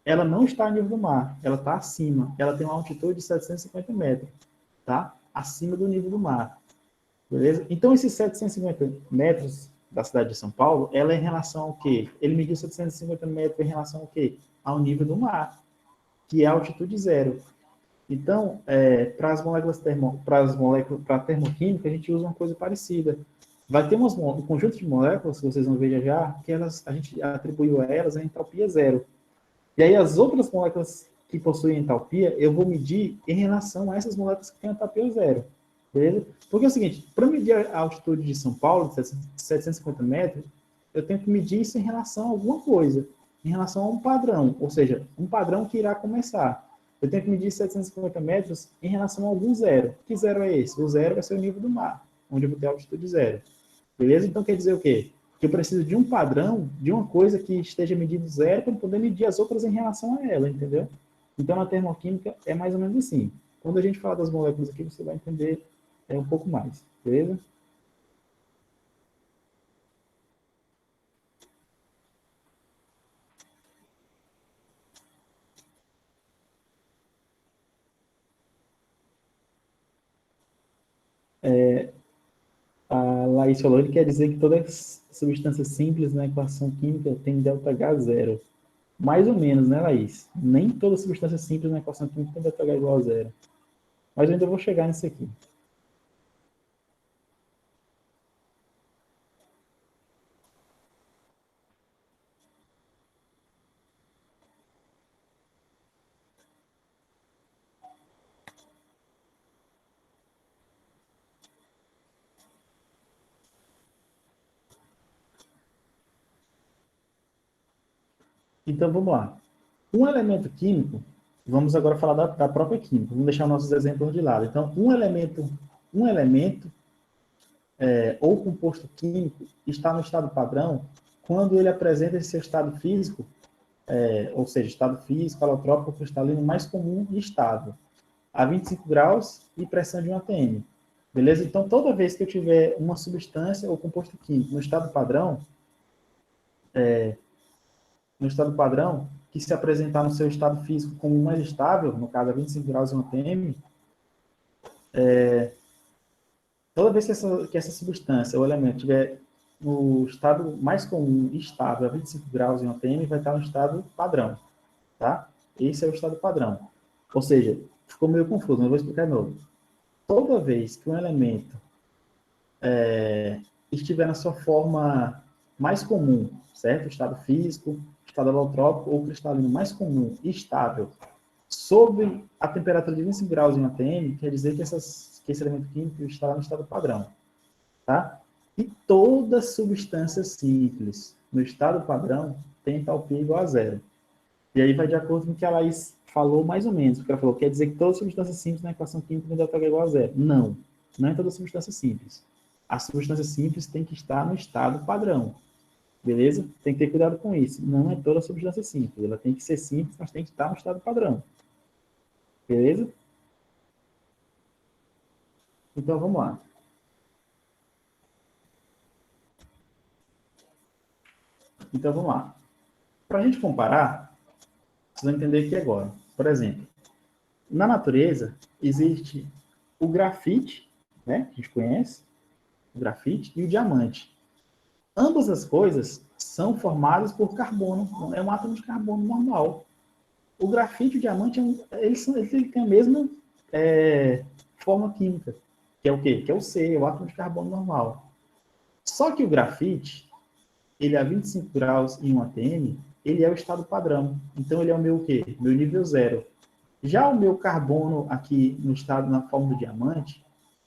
ela não está a nível do mar, ela está acima, ela tem uma altitude de 750 metros, tá? Acima do nível do mar, beleza? Então, esses 750 metros da cidade de São Paulo, ela é em relação ao quê? Ele mediu 750 metros em relação ao quê? Ao nível do mar, que é a altitude zero. Então, para as moléculas para a termoquímica, a gente usa uma coisa parecida. Vai ter um conjunto de moléculas, que vocês vão ver já já, que a gente atribuiu a elas a entalpia zero. E aí as outras moléculas que possuem entalpia, eu vou medir em relação a essas moléculas que têm entalpia zero. Beleza? Porque é o seguinte, para medir a altitude de São Paulo, de 750 metros, eu tenho que medir isso em relação a alguma coisa, em relação a um padrão, ou seja, um padrão que irá começar. Eu tenho que medir 750 metros em relação a algum zero. Que zero é esse? O zero vai ser o nível do mar, onde eu vou ter altitude zero. Beleza? Então quer dizer o quê? Que eu preciso de um padrão, de uma coisa que esteja medindo zero para poder medir as outras em relação a ela, entendeu? Então na termoquímica é mais ou menos assim. Quando a gente fala das moléculas aqui, você vai entender um pouco mais, beleza? A Laís falou, ele quer dizer que todas as substâncias simples na equação química têm ΔH zero. Mais ou menos, né, Laís? Nem toda substância simples na equação química tem ΔH igual a zero. Mas eu ainda vou chegar nisso aqui. Então, vamos lá. Um elemento químico, vamos agora falar da própria química, vamos deixar nossos exemplos de lado. Então, um elemento ou composto químico está no estado padrão quando ele apresenta esse seu estado físico, ou seja, estado físico, alotrópico, cristalino mais comum e estável, a 25 graus e pressão de 1 atm. Beleza? Então, toda vez que eu tiver uma substância ou composto químico no estado padrão, que se apresentar no seu estado físico como mais estável, no caso a 25 graus e 1 atm, toda vez que essa substância ou elemento estiver no estado mais comum e estável a 25 graus e 1 atm, vai estar no estado padrão, tá? Esse é o estado padrão. Ou seja, ficou meio confuso, mas eu vou explicar de novo. Toda vez que um elemento estiver na sua forma mais comum, certo? Estado físico, estado alotrópico ou cristalino mais comum e estável, sob a temperatura de 25 graus em ATM, quer dizer que esse elemento químico está no estado padrão, tá? E toda substância simples no estado padrão tem entalpia igual a zero. E aí vai de acordo com o que a Laís falou mais ou menos, porque ela falou, quer dizer que toda substância simples na equação química tem delta H igual a zero. Não, não é toda substância simples. A substância simples tem que estar no estado padrão, beleza? Tem que ter cuidado com isso. Não é toda substância simples, ela tem que ser simples, mas tem que estar no estado padrão, beleza? Então vamos lá. Então vamos lá. Para a gente comparar, vocês vão entender aqui agora. Por exemplo, na natureza existe o grafite, né, que a gente conhece, o grafite e o diamante. Ambas as coisas são formadas por carbono, é um átomo de carbono normal. O grafite e o diamante, eles têm a mesma forma química, que é o quê? Que é o C, o átomo de carbono normal. Só que o grafite, ele a 25 graus em 1 atm, ele é o estado padrão. Então, ele é o meu o quê? Meu nível 0. Já o meu carbono aqui no estado, na forma do diamante,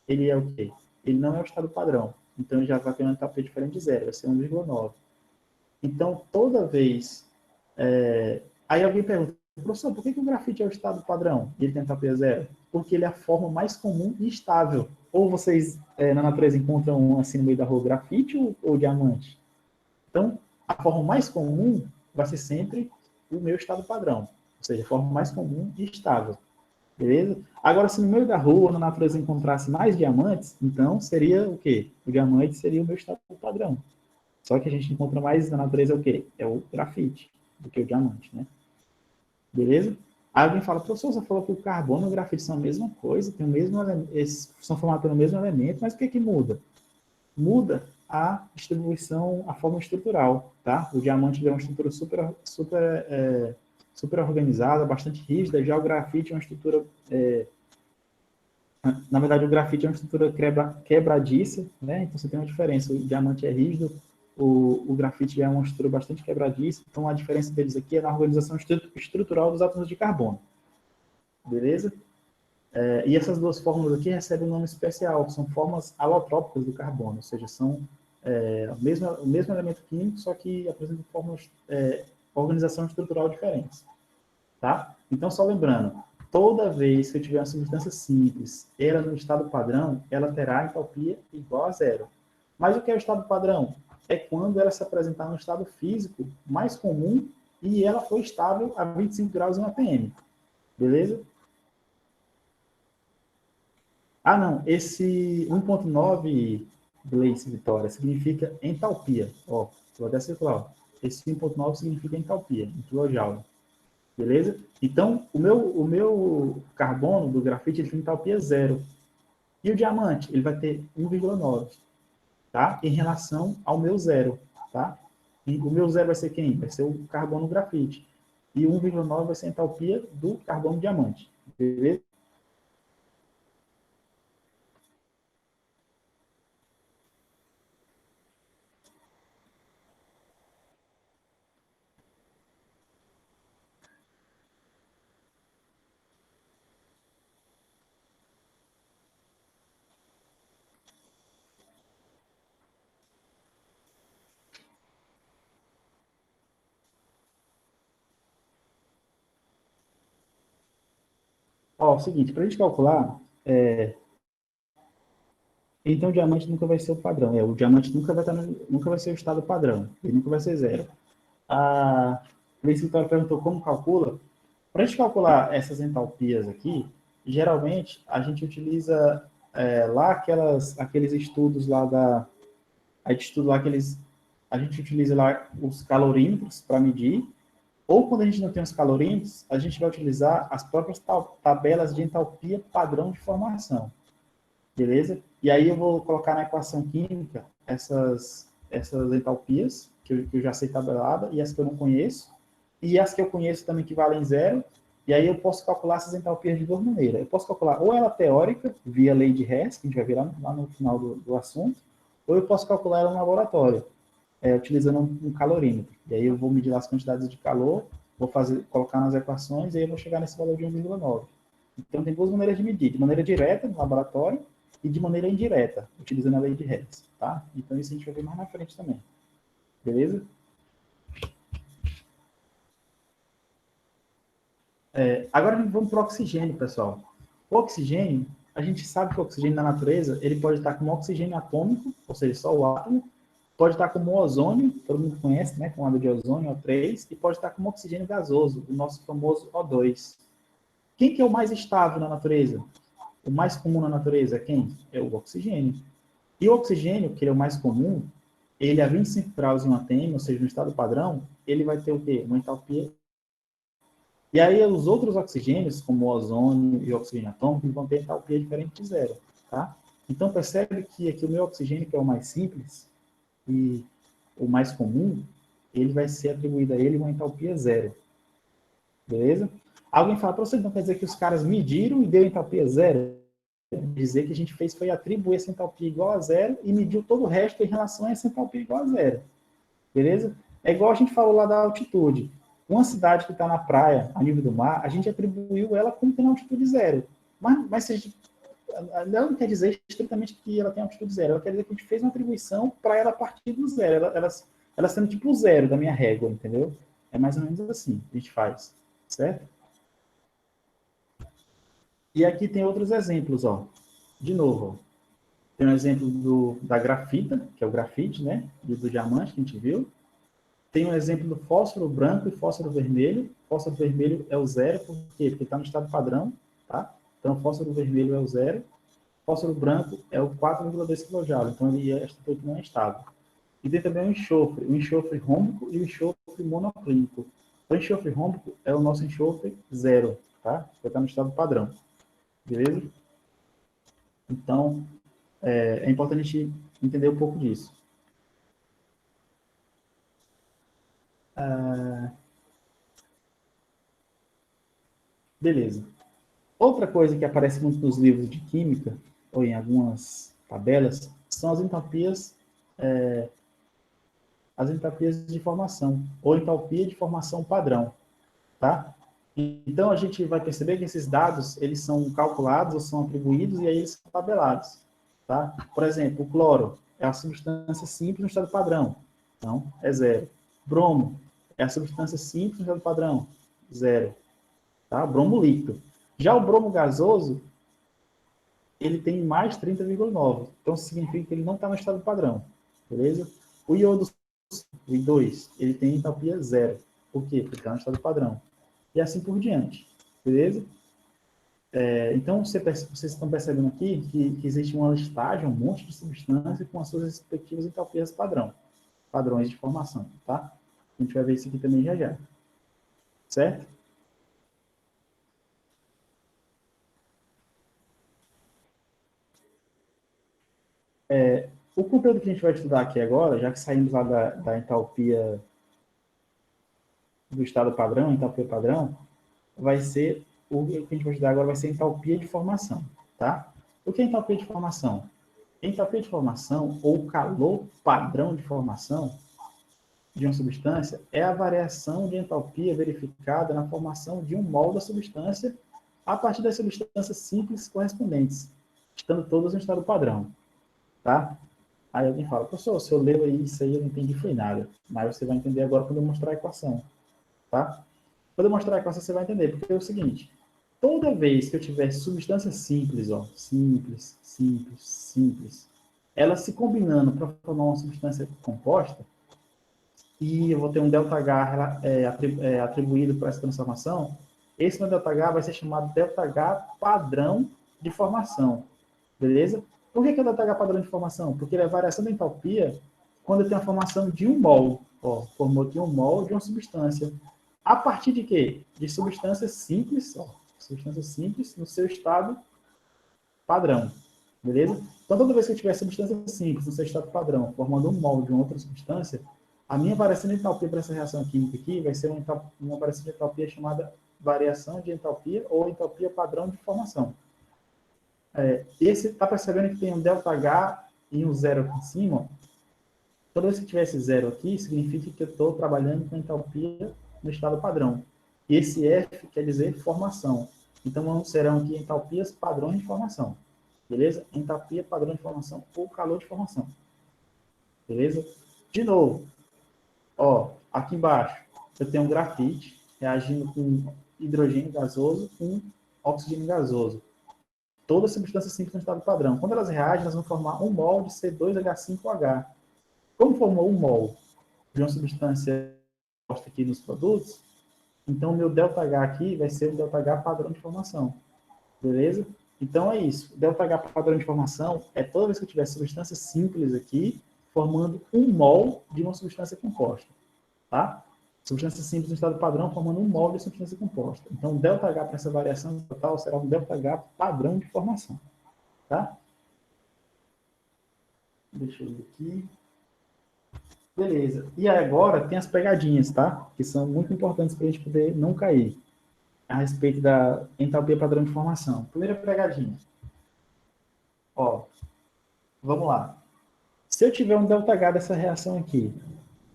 ele é o quê? Ele não é o estado padrão. Então, ele já vai ter uma entalpia diferente de 0, vai ser 1,9. Então, toda vez... Aí alguém pergunta, professor, por que o grafite é o estado padrão e ele tem entalpia 0? Porque ele é a forma mais comum e estável. Ou vocês, na natureza, encontram um assim no meio da rua, grafite ou diamante? Então, a forma mais comum vai ser sempre o meu estado padrão. Ou seja, a forma mais comum e estável. Beleza? Agora, se no meio da rua, na natureza, encontrasse mais diamantes, então seria o quê? O diamante seria o meu estado padrão. Só que a gente encontra mais na natureza o quê? É o grafite do que o diamante, né? Beleza? Aí alguém fala, professor, você falou que o carbono e o grafite são a mesma coisa, tem o mesmo são formados pelo mesmo elemento, mas o que muda? Muda a distribuição, a forma estrutural, tá? O diamante é uma estrutura super organizada, bastante rígida, já o grafite é uma estrutura, na verdade o grafite é uma estrutura quebradiça, né? Então você tem uma diferença, o diamante é rígido, o grafite é uma estrutura bastante quebradiça, então a diferença deles aqui é na organização estrutural dos átomos de carbono, beleza? E essas duas fórmulas aqui recebem um nome especial, que são formas alotrópicas do carbono, ou seja, são o mesmo elemento químico, só que apresentam formas, organização estrutural diferentes. Tá? Então, só lembrando, toda vez que eu tiver uma substância simples, ela no estado padrão, ela terá entalpia igual a 0. Mas o que é o estado padrão? É quando ela se apresentar no estado físico mais comum e ela for estável a 25 graus em atm. Beleza? Ah, não, esse 1.9, Gleice Vitória, significa entalpia. Ó, vou até circular. Ó. Esse 1.9 significa entalpia, em quilojoule. Beleza? Então, o meu carbono do grafite ele tem entalpia 0. E o diamante, ele vai ter 1,9, tá? Em relação ao meu 0, tá? E o meu 0 vai ser quem? Vai ser o carbono grafite. E 1,9 vai ser a entalpia do carbono diamante. Beleza? Ó, é o seguinte, para a gente calcular, então o diamante nunca vai ser o padrão. O diamante nunca vai ser o estado padrão. Ele nunca vai ser 0. A Cleice Vitória perguntou como calcula. Para a gente calcular essas entalpias aqui, geralmente a gente utiliza lá aqueles estudos lá a gente estuda lá a gente utiliza lá os calorímetros para medir, ou quando a gente não tem os calorímetros, a gente vai utilizar as próprias tabelas de entalpia padrão de formação, beleza? E aí eu vou colocar na equação química essas entalpias, que eu já sei tabelada, e as que eu não conheço, e as que eu conheço também que valem 0, e aí eu posso calcular essas entalpias de duas maneiras. Eu posso calcular ou ela teórica, via lei de Hess, que a gente vai ver lá no final do assunto, ou eu posso calcular ela no laboratório, utilizando um calorímetro. E aí eu vou medir as quantidades de calor, colocar nas equações, e aí eu vou chegar nesse valor de 1,9. Então tem duas maneiras de medir, de maneira direta, no laboratório, e de maneira indireta, utilizando a lei de Hess, tá? Então isso a gente vai ver mais na frente também. Beleza? Agora vamos para o oxigênio, pessoal. O oxigênio, a gente sabe que o oxigênio na natureza, ele pode estar como oxigênio atômico, ou seja, só o átomo, pode estar como ozônio, todo mundo conhece, né, com água de ozônio, O3, e pode estar como oxigênio gasoso, o nosso famoso O2. Quem que é o mais estável na natureza? O mais comum na natureza é quem? É o oxigênio. E o oxigênio, que é o mais comum, ele a 25 graus em um atm, ou seja, no estado padrão, ele vai ter o quê? Uma entalpia E aí os outros oxigênios, como o ozônio e o oxigênio atômico, vão ter entalpia diferente de zero, tá? Então percebe que aqui o meu oxigênio, que é o mais simples e o mais comum, ele vai ser atribuído a ele uma entalpia zero. Beleza? Alguém fala, professor, então quer dizer que os caras mediram e deu entalpia zero? Dizer que a gente fez foi atribuir essa entalpia igual a zero e mediu todo o resto em relação a essa entalpia igual a zero. Beleza? É igual a gente falou lá da altitude. Uma cidade que está na praia, a nível do mar, a gente atribuiu ela como tendo altitude zero. Mas se a gente, não quer dizer estritamente que ela tem altitude zero. Ela quer dizer que a gente fez uma atribuição para ela partir do zero. Ela sendo tipo o zero da minha régua, entendeu? É mais ou menos assim que a gente faz. Certo? E aqui tem outros exemplos, ó. De novo, ó. Tem um exemplo da grafita, que é o grafite, né? Do diamante que a gente viu. Tem um exemplo do fósforo branco e fósforo vermelho. Fósforo vermelho é o zero, por quê? Porque está no estado padrão, tá? Então, fósforo vermelho é o zero. Fósforo branco é o 4,2 kJ, então esta temperatura não é estável. E tem também o enxofre rômbico e o enxofre monoclínico. O enxofre rômbico é o nosso enxofre zero, tá? Porque está no estado padrão, beleza? Então, é importante a gente entender um pouco disso. Beleza. Outra coisa que aparece muito nos livros de química, ou em algumas tabelas, são as entalpias de formação, ou entalpia de formação padrão, tá? Então, a gente vai perceber que esses dados, eles são calculados ou são atribuídos e aí eles são tabelados, tá? Por exemplo, o cloro é a substância simples no estado padrão, então é zero. Bromo é a substância simples no estado padrão, zero, tá? Bromo líquido. Já o bromo gasoso, ele tem mais 30,9. Então, significa que ele não está no estado padrão. Beleza? O iodo, o I2, ele tem entalpia zero. Por quê? Porque está no estado padrão. E assim por diante. Beleza? Então, vocês estão percebendo aqui que existe uma listagem, um monte de substâncias com as suas respectivas entalpias padrão. Padrões de formação. Tá? A gente vai ver isso aqui também já já. Certo? O conteúdo que a gente vai estudar aqui agora, já que saímos lá da entalpia do estado padrão, entalpia padrão, vai ser, o que a gente vai estudar agora vai ser entalpia de formação, tá? O que é entalpia de formação? Entalpia de formação, ou calor padrão de formação de uma substância, é a variação de entalpia verificada na formação de um mol da substância a partir das substâncias simples correspondentes, estando todas no estado padrão, tá? Aí alguém fala, professor, se eu leio aí isso aí, eu não entendi foi nada. Mas você vai entender agora quando eu mostrar a equação, tá? Quando eu mostrar a equação, você vai entender, porque é o seguinte, toda vez que eu tiver substâncias simples, ó, simples, simples, simples, elas se combinando para formar uma substância composta, e eu vou ter um ΔH atribuído para essa transformação, esse meu ΔH vai ser chamado ΔH padrão de formação, beleza? Por que é o ΔH padrão de formação? Porque ele é a variação da entalpia quando eu tenho a formação de um mol. Ó, formou aqui um mol de uma substância. A partir de quê? De substâncias simples, ó, substâncias simples no seu estado padrão. Beleza? Então, toda vez que eu tiver substância simples no seu estado padrão, formando um mol de uma outra substância, a minha variação de entalpia para essa reação química aqui vai ser uma variação de entalpia chamada variação de entalpia ou entalpia padrão de formação. Esse está percebendo que tem um ΔH e um zero aqui em cima? Toda vez que tiver esse zero aqui, significa que eu estou trabalhando com entalpia no estado padrão. E esse F quer dizer formação. Então, serão aqui entalpias padrões de formação. Beleza? Entalpia padrão de formação ou calor de formação. Beleza? De novo, ó, aqui embaixo, eu tenho um grafite reagindo com hidrogênio gasoso com oxigênio gasoso. Todas as substâncias simples no estado padrão. Quando elas reagem, elas vão formar um mol de C2H5OH. Como formou um mol de uma substância posta aqui nos produtos, então o meu ΔH aqui vai ser o ΔH padrão de formação. Beleza? Então é isso. O ΔH padrão de formação é toda vez que eu tiver substâncias simples aqui, formando um mol de uma substância composta. Tá? Substância simples no estado padrão formando um molde de substância composta. Então, ΔH para essa variação total será um ΔH padrão de formação. Tá? Deixa eu ver aqui. Beleza. E agora tem as pegadinhas, tá? Que são muito importantes para a gente poder não cair a respeito da entalpia padrão de formação. Primeira pegadinha. Ó, vamos lá. Se eu tiver um ΔH dessa reação aqui,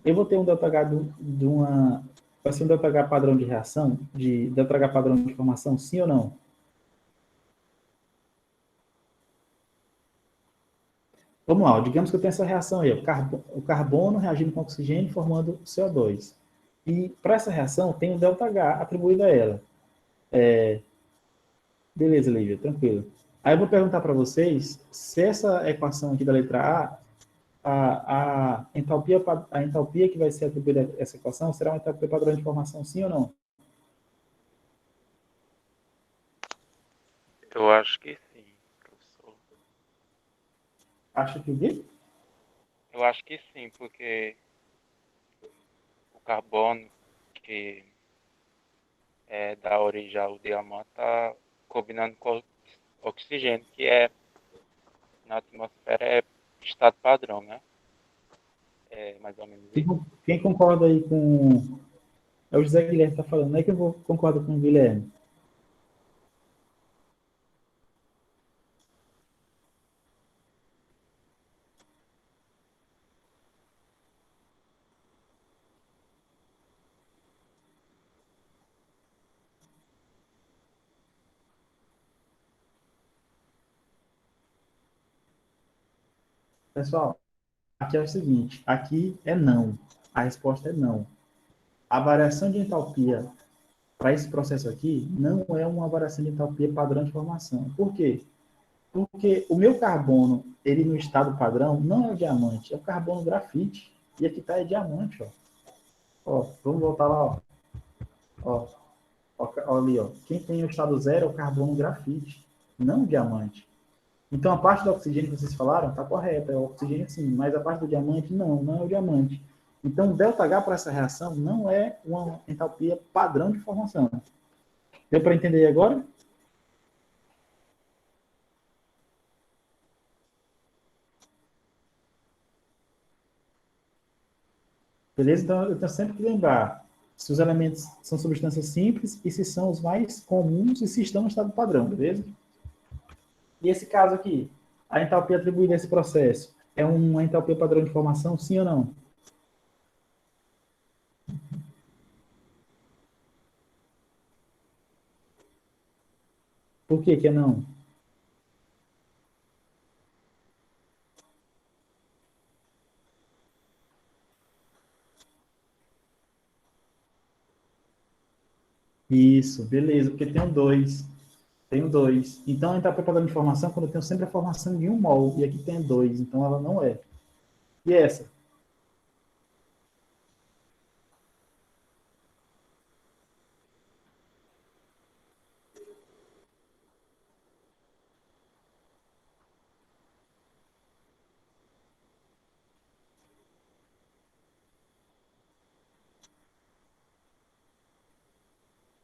eu vou ter um ΔH de uma... Vai ser um ΔH padrão de reação? De ΔH padrão de formação, sim ou não? Vamos lá, digamos que eu tenho essa reação aí, o carbono reagindo com oxigênio formando CO2. E para essa reação tem um ΔH atribuído a ela. Beleza, Lívia, tranquilo. Aí eu vou perguntar para vocês se essa equação aqui da letra a entalpia que vai ser atribuída a essa equação será uma entalpia padrão de formação, sim ou não? Eu acho que sim, professor. Acha que o quê? Eu acho que sim, porque o carbono que dá origem ao diamante está combinando com o oxigênio, que na atmosfera é estado padrão, né? É mais ou menos isso. Quem concorda aí com... É o José Guilherme que está falando, não é que eu concordo com o Guilherme. Pessoal, aqui é o seguinte, aqui é não. A resposta é não. A variação de entalpia para esse processo aqui não é uma variação de entalpia padrão de formação. Por quê? Porque o meu carbono, ele no estado padrão, não é o diamante, é o carbono grafite. E aqui está é diamante, ó. Ó, vamos voltar lá, ó. Ó, ó ali, ó. Quem tem o estado zero é o carbono grafite, não o diamante. Então, a parte do oxigênio que vocês falaram está correta, é o oxigênio sim, mas a parte do diamante, não é o diamante. Então, o ΔH para essa reação não é uma entalpia padrão de formação. Deu para entender agora? Beleza? Então, eu tenho sempre que lembrar se os elementos são substâncias simples e se são os mais comuns e se estão no estado padrão, beleza? E esse caso aqui, a entalpia atribuída a esse processo é uma entalpia padrão de formação, sim ou não? Por que que é não? Isso, beleza, porque tem um 2. Tenho 2. Então, a entalpia padrão de formação, quando eu tenho sempre a formação de um mol, e aqui tem 2, então ela não é. E essa?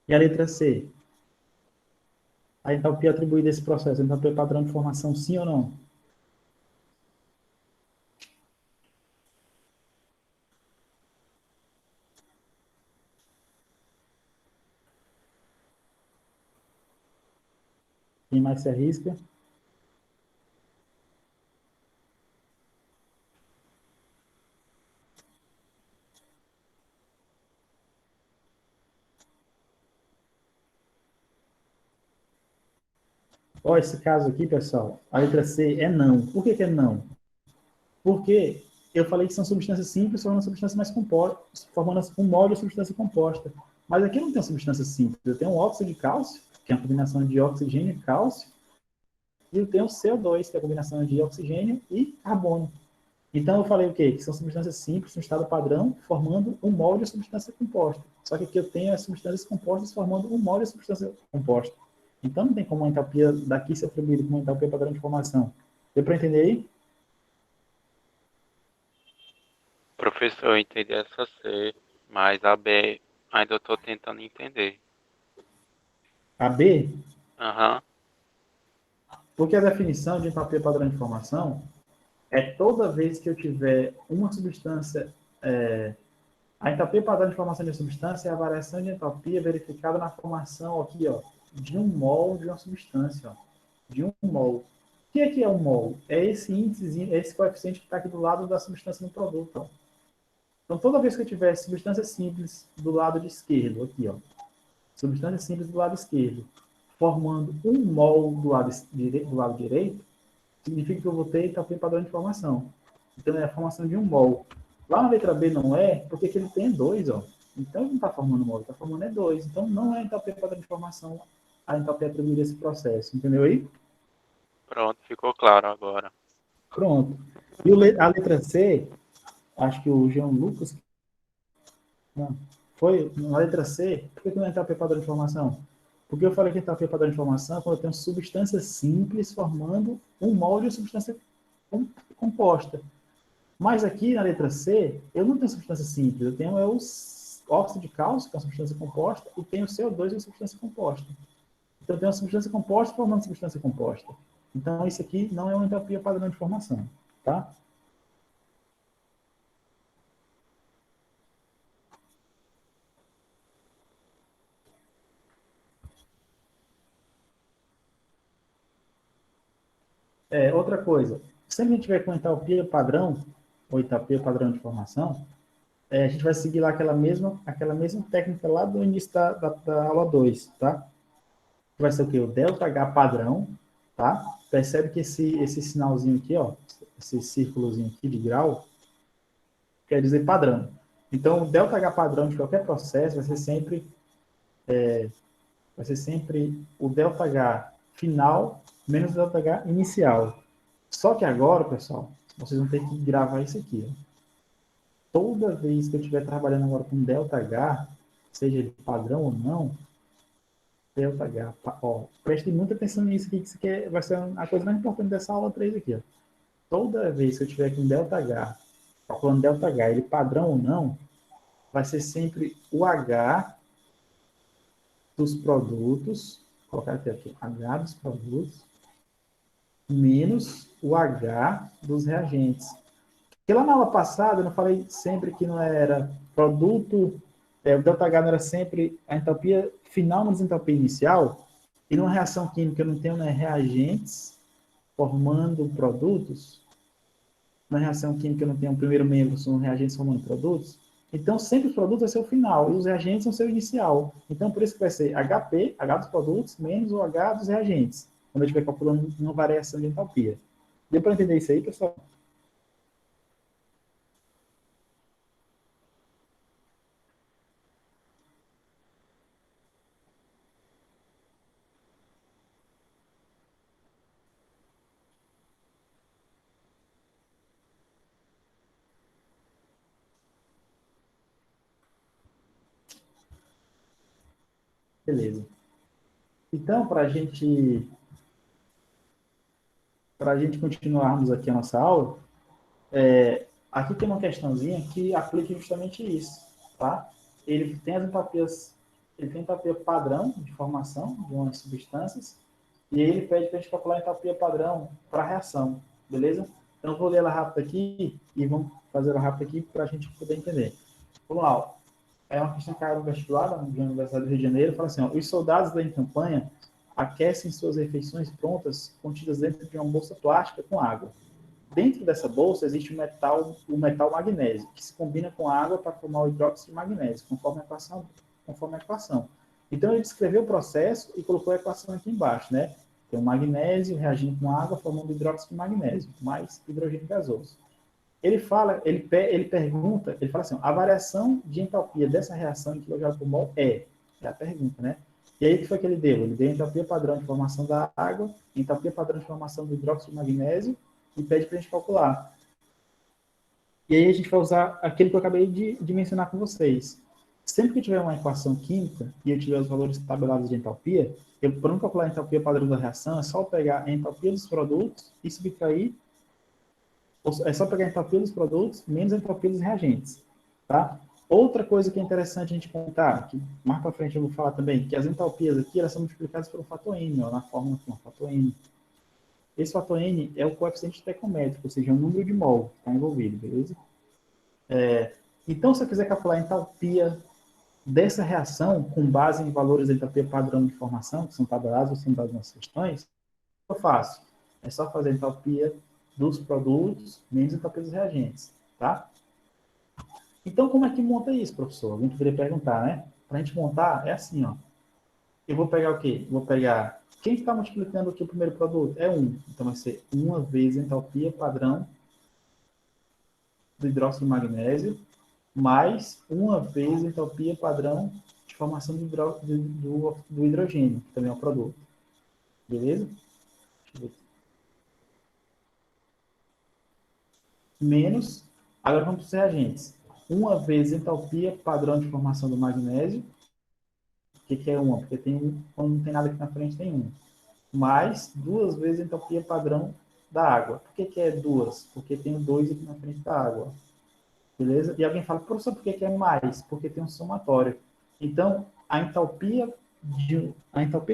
E a letra C? A entalpia atribuída a esse processo, a entalpia padrão de formação, sim ou não? Quem mais se arrisca? Ó, esse caso aqui, pessoal, a letra C é não. Por que que é não? Porque eu falei que são substâncias simples formando substâncias mais compostas, formando um molde de substância composta. Mas aqui não tem substância simples. Eu tenho um óxido de cálcio, que é a combinação de oxigênio e cálcio, e eu tenho o CO2, que é a combinação de oxigênio e carbono. Então eu falei o quê? Que são substâncias simples no estado padrão, formando um molde de substância composta. Só que aqui eu tenho as substâncias compostas formando um molde de substância composta. Então não tem como a entalpia daqui ser atribuída como uma entalpia padrão de formação. Deu para entender aí? Professor, eu entendi essa C. Mas a B ainda eu tô tentando entender. A B, Aham. porque a definição de entalpia padrão de informação é toda vez que eu tiver uma substância, a entalpia padrão de formação de substância é a variação de entalpia verificada na formação aqui, ó, de um mol de uma substância, ó, de um mol. O que é um mol? É esse índice, é esse coeficiente que está aqui do lado da substância no produto. Ó. Então, toda vez que eu tiver substância simples do lado de esquerdo, aqui, ó, substância simples do lado esquerdo, formando um mol do lado direito, significa que eu vou ter entalpia padrão de formação. Então, é a formação de um mol. Lá na letra B não é, porque ele tem dois, ó. Então, ele não está formando mol, ele está formando é dois. Então, não é entalpia padrão de formação a entalpia atribuída a esse processo. Entendeu aí? Pronto, ficou claro agora. Pronto. E a letra C, acho que o João Lucas, não, foi na letra C, por que não é entalpia padrão de formação? Porque eu falei que entalpia padrão de formação é quando eu tenho substância simples formando um mol de substância composta. Mas aqui na letra C, eu não tenho substância simples, eu tenho o óxido de cálcio, que é uma substância composta, e tenho o CO2, que é uma substância composta. Então, eu tenho uma substância composta formando substância composta. Então, isso aqui não é uma entalpia padrão de formação, tá? Outra coisa, sempre que a gente tiver com entalpia padrão, ou entalpia padrão de formação, a gente vai seguir lá aquela mesma técnica lá do início da aula 2, tá? Vai ser o quê? O ΔH padrão, tá? Percebe que esse sinalzinho aqui, ó, esse círculozinho aqui de grau, quer dizer padrão. Então, o ΔH padrão de qualquer processo vai ser sempre o ΔH final menos o ΔH inicial. Só que agora, pessoal, vocês vão ter que gravar isso aqui. Ó. Toda vez que eu estiver trabalhando agora com ΔH, seja ele padrão ou não, ΔH, ó, preste muita atenção nisso aqui, que isso aqui vai ser a coisa mais importante dessa aula 3 aqui. Ó. Toda vez que eu tiver com ΔH, calculando ΔH, ele padrão ou não, vai ser sempre o H dos produtos, vou colocar aqui, H dos produtos, menos o H dos reagentes. Porque lá na aula passada, eu não falei sempre que não era produto, o ΔH não era sempre a entalpia final menos a entalpia inicial, e numa reação química eu não tenho reagentes formando produtos, na reação química eu não tenho o primeiro membro, são reagentes formando produtos, então sempre os produtos vai ser o final, e os reagentes são seu inicial. Então por isso que vai ser HP, H dos produtos, menos o H dos reagentes, quando eu estiver calculando uma variação de entalpia. Deu para entender isso aí, pessoal? Beleza. Então, para a gente continuarmos aqui a nossa aula, aqui tem uma questãozinha que aplica justamente isso, tá? Ele tem as entalpias, ele tem entalpia padrão de formação de umas substâncias, e aí ele pede para a gente calcular a entalpia padrão para a reação, beleza? Então, eu vou ler ela rápido aqui e vamos fazer ela rápido aqui para a gente poder entender. Vamos lá. É uma questão que caiu no vestibular da Universidade do Rio de Janeiro, fala assim, ó, os soldados da campanha aquecem suas refeições prontas contidas dentro de uma bolsa plástica com água. Dentro dessa bolsa existe o metal magnésio, que se combina com a água para formar o hidróxido de magnésio, conforme a equação. Então, ele descreveu o processo e colocou a equação aqui embaixo, né? Tem o magnésio reagindo com água, formando hidróxido de magnésio, mais hidrogênio gasoso. Ele fala, ele pergunta, ele fala assim, a variação de entalpia dessa reação em kJ por mol é a pergunta, né? E aí, o que foi que ele deu? Ele deu a entalpia padrão de formação da água, entalpia padrão de formação do hidróxido de magnésio, e pede para a gente calcular. E aí a gente vai usar aquilo que eu acabei de mencionar com vocês. Sempre que tiver uma equação química e eu tiver os valores tabelados de entalpia, para não calcular a entalpia padrão da reação, é só pegar a entalpia dos produtos e subtrair, é só pegar a entalpia dos produtos menos a entalpia dos reagentes, tá? Outra coisa que é interessante a gente contar, que mais para frente eu vou falar também, que as entalpias aqui elas são multiplicadas pelo fator N, ó, na fórmula aqui, ó, fator N. Esse fator N é o coeficiente estequiométrico, ou seja, é o número de mol que está envolvido, beleza? Então, se eu quiser calcular a entalpia dessa reação, com base em valores da entalpia padrão de formação, que são tabelados ou símbolos nas questões, o que eu faço? É só fazer a entalpia dos produtos menos a entalpia dos reagentes, tá? Então, como é que monta isso, professor? Alguém poderia perguntar, né? Para a gente montar, é assim, ó. Eu vou pegar o quê? Vou pegar... Quem está multiplicando aqui o primeiro produto? É 1. Então, vai ser 1 vezes a entalpia padrão do hidróxido de magnésio, mais 1 vezes a entalpia padrão de formação do hidrogênio, que também é um produto. Beleza? Deixa eu ver. Menos, agora vamos para os reagentes. 1 vezes a entalpia padrão de formação do magnésio. O que é 1? Porque tem um, quando não tem nada aqui na frente, tem 1. Mais 2 vezes a entalpia padrão da água. Por que é 2? Porque tem 2 aqui na frente da água. Beleza? E alguém fala, professor, por que é mais? Porque tem um somatório. Então, a entalpia de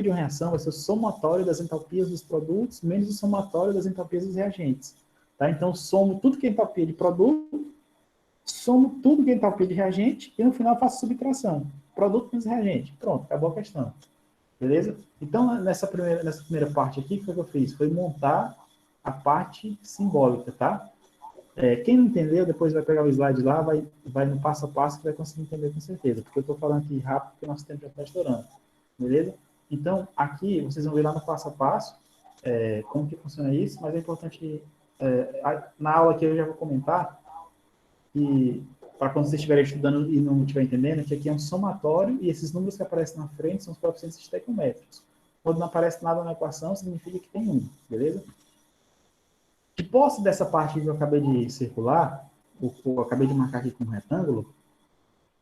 uma reação vai ser o somatório das entalpias dos produtos menos o somatório das entalpias dos reagentes. Tá? Então, somo tudo que é entalpia de produto, somo tudo que é entalpia de reagente e no final faço subtração. Produto menos reagente. Pronto, acabou a questão. Beleza? Então, nessa primeira parte aqui, o que eu fiz? Foi montar a parte simbólica, tá? Quem não entendeu, depois vai pegar o slide lá, vai no passo a passo que vai conseguir entender com certeza, porque eu estou falando aqui rápido porque o nosso tempo já está estourando. Beleza? Então, aqui, vocês vão ver lá no passo a passo como que funciona isso, mas é importante, na aula que eu já vou comentar, que para quando vocês estiverem estudando e não estiverem entendendo, que aqui é um somatório e esses números que aparecem na frente são os coeficientes estequiométricos. Quando não aparece nada na equação, significa que tem 1, beleza? De posse dessa parte que eu acabei de circular, eu acabei de marcar aqui com um retângulo,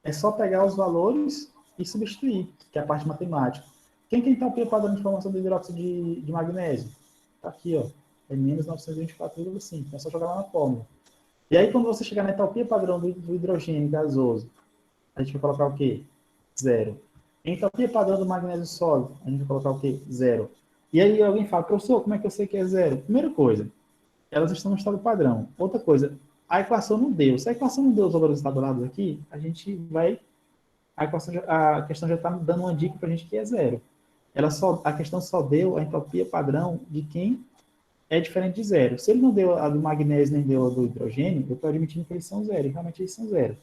é só pegar os valores e substituir, que é a parte matemática. Quem tem entalpia padrão de formação do hidróxido de magnésio? Está aqui, ó. É menos 924,5. Então é só jogar lá na fórmula. E aí, quando você chegar na entalpia padrão do hidrogênio gasoso, a gente vai colocar o quê? 0. Entalpia padrão do magnésio sólido, a gente vai colocar o quê? 0. E aí alguém fala, professor, como é que eu sei que é 0? Primeira coisa, elas estão no estado padrão. Outra coisa, a equação não deu. Se a equação não deu os valores tabulados aqui, a gente vai... a questão já está dando uma dica para a gente que é 0. A questão só deu a entropia padrão de quem é diferente de 0. Se ele não deu a do magnésio nem deu a do hidrogênio, eu estou admitindo que eles são 0. E realmente eles são 0.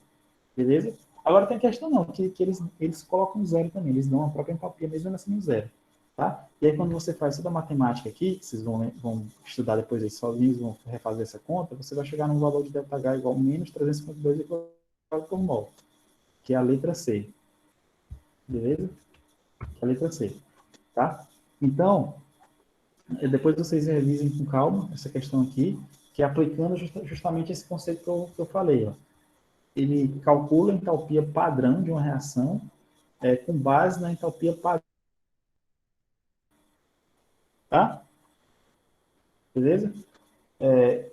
Beleza? Agora tem a questão não, que eles colocam 0 também. Eles dão a própria entropia mesmo assim 0. Tá? E aí, quando você faz toda a matemática aqui, que vocês vão estudar depois aí sozinhos, vão refazer essa conta, você vai chegar num valor de ΔH igual a menos 352 por mol, que é a letra C. Beleza? Que é a letra C. Tá? Então, depois vocês revisem com calma essa questão aqui, que é aplicando justamente esse conceito que eu falei. Ó. Ele calcula a entalpia padrão de uma reação com base na entalpia padrão. Tá? Beleza?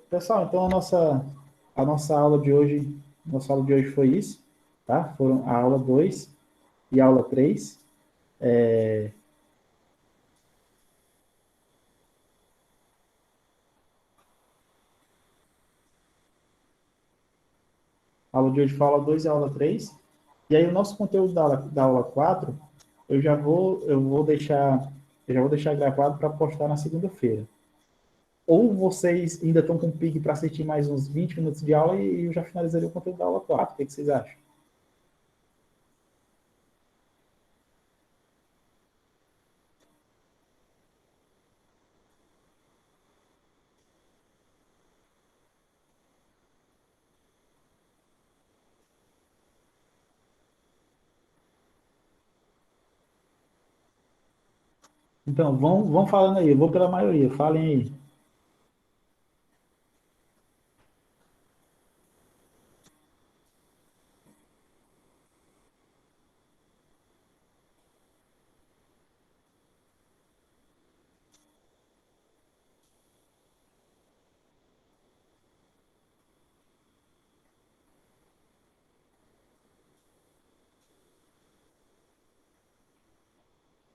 Pessoal, então a nossa aula de hoje foi isso, tá? Foram a aula 2 e a aula 3. A aula de hoje foi a aula 2 e a aula 3. E aí o nosso conteúdo da aula 4, eu já vou deixar gravado para postar na segunda-feira. Ou vocês ainda estão com pique para assistir mais uns 20 minutos de aula e eu já finalizaria o conteúdo da aula 4. O que vocês acham? Então, vão falando aí, eu vou pela maioria, falem aí.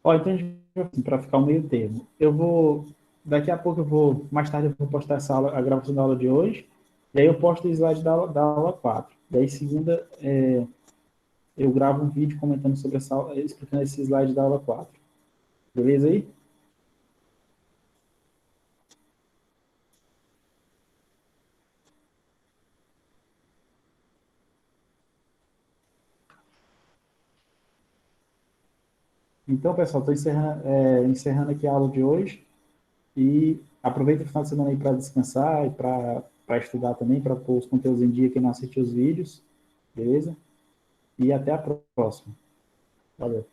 Ó, então, assim, para ficar o meio termo, daqui a pouco mais tarde eu vou postar essa aula, a gravação da aula de hoje, e aí eu posto o slide da aula 4. E aí, segunda, eu gravo um vídeo comentando sobre essa aula, explicando esse slide da aula 4. Beleza aí? Então, pessoal, estou encerrando aqui a aula de hoje e aproveita o final de semana aí para descansar e para estudar também, para pôr os conteúdos em dia, quem não assistiu os vídeos, beleza? E até a próxima. Valeu.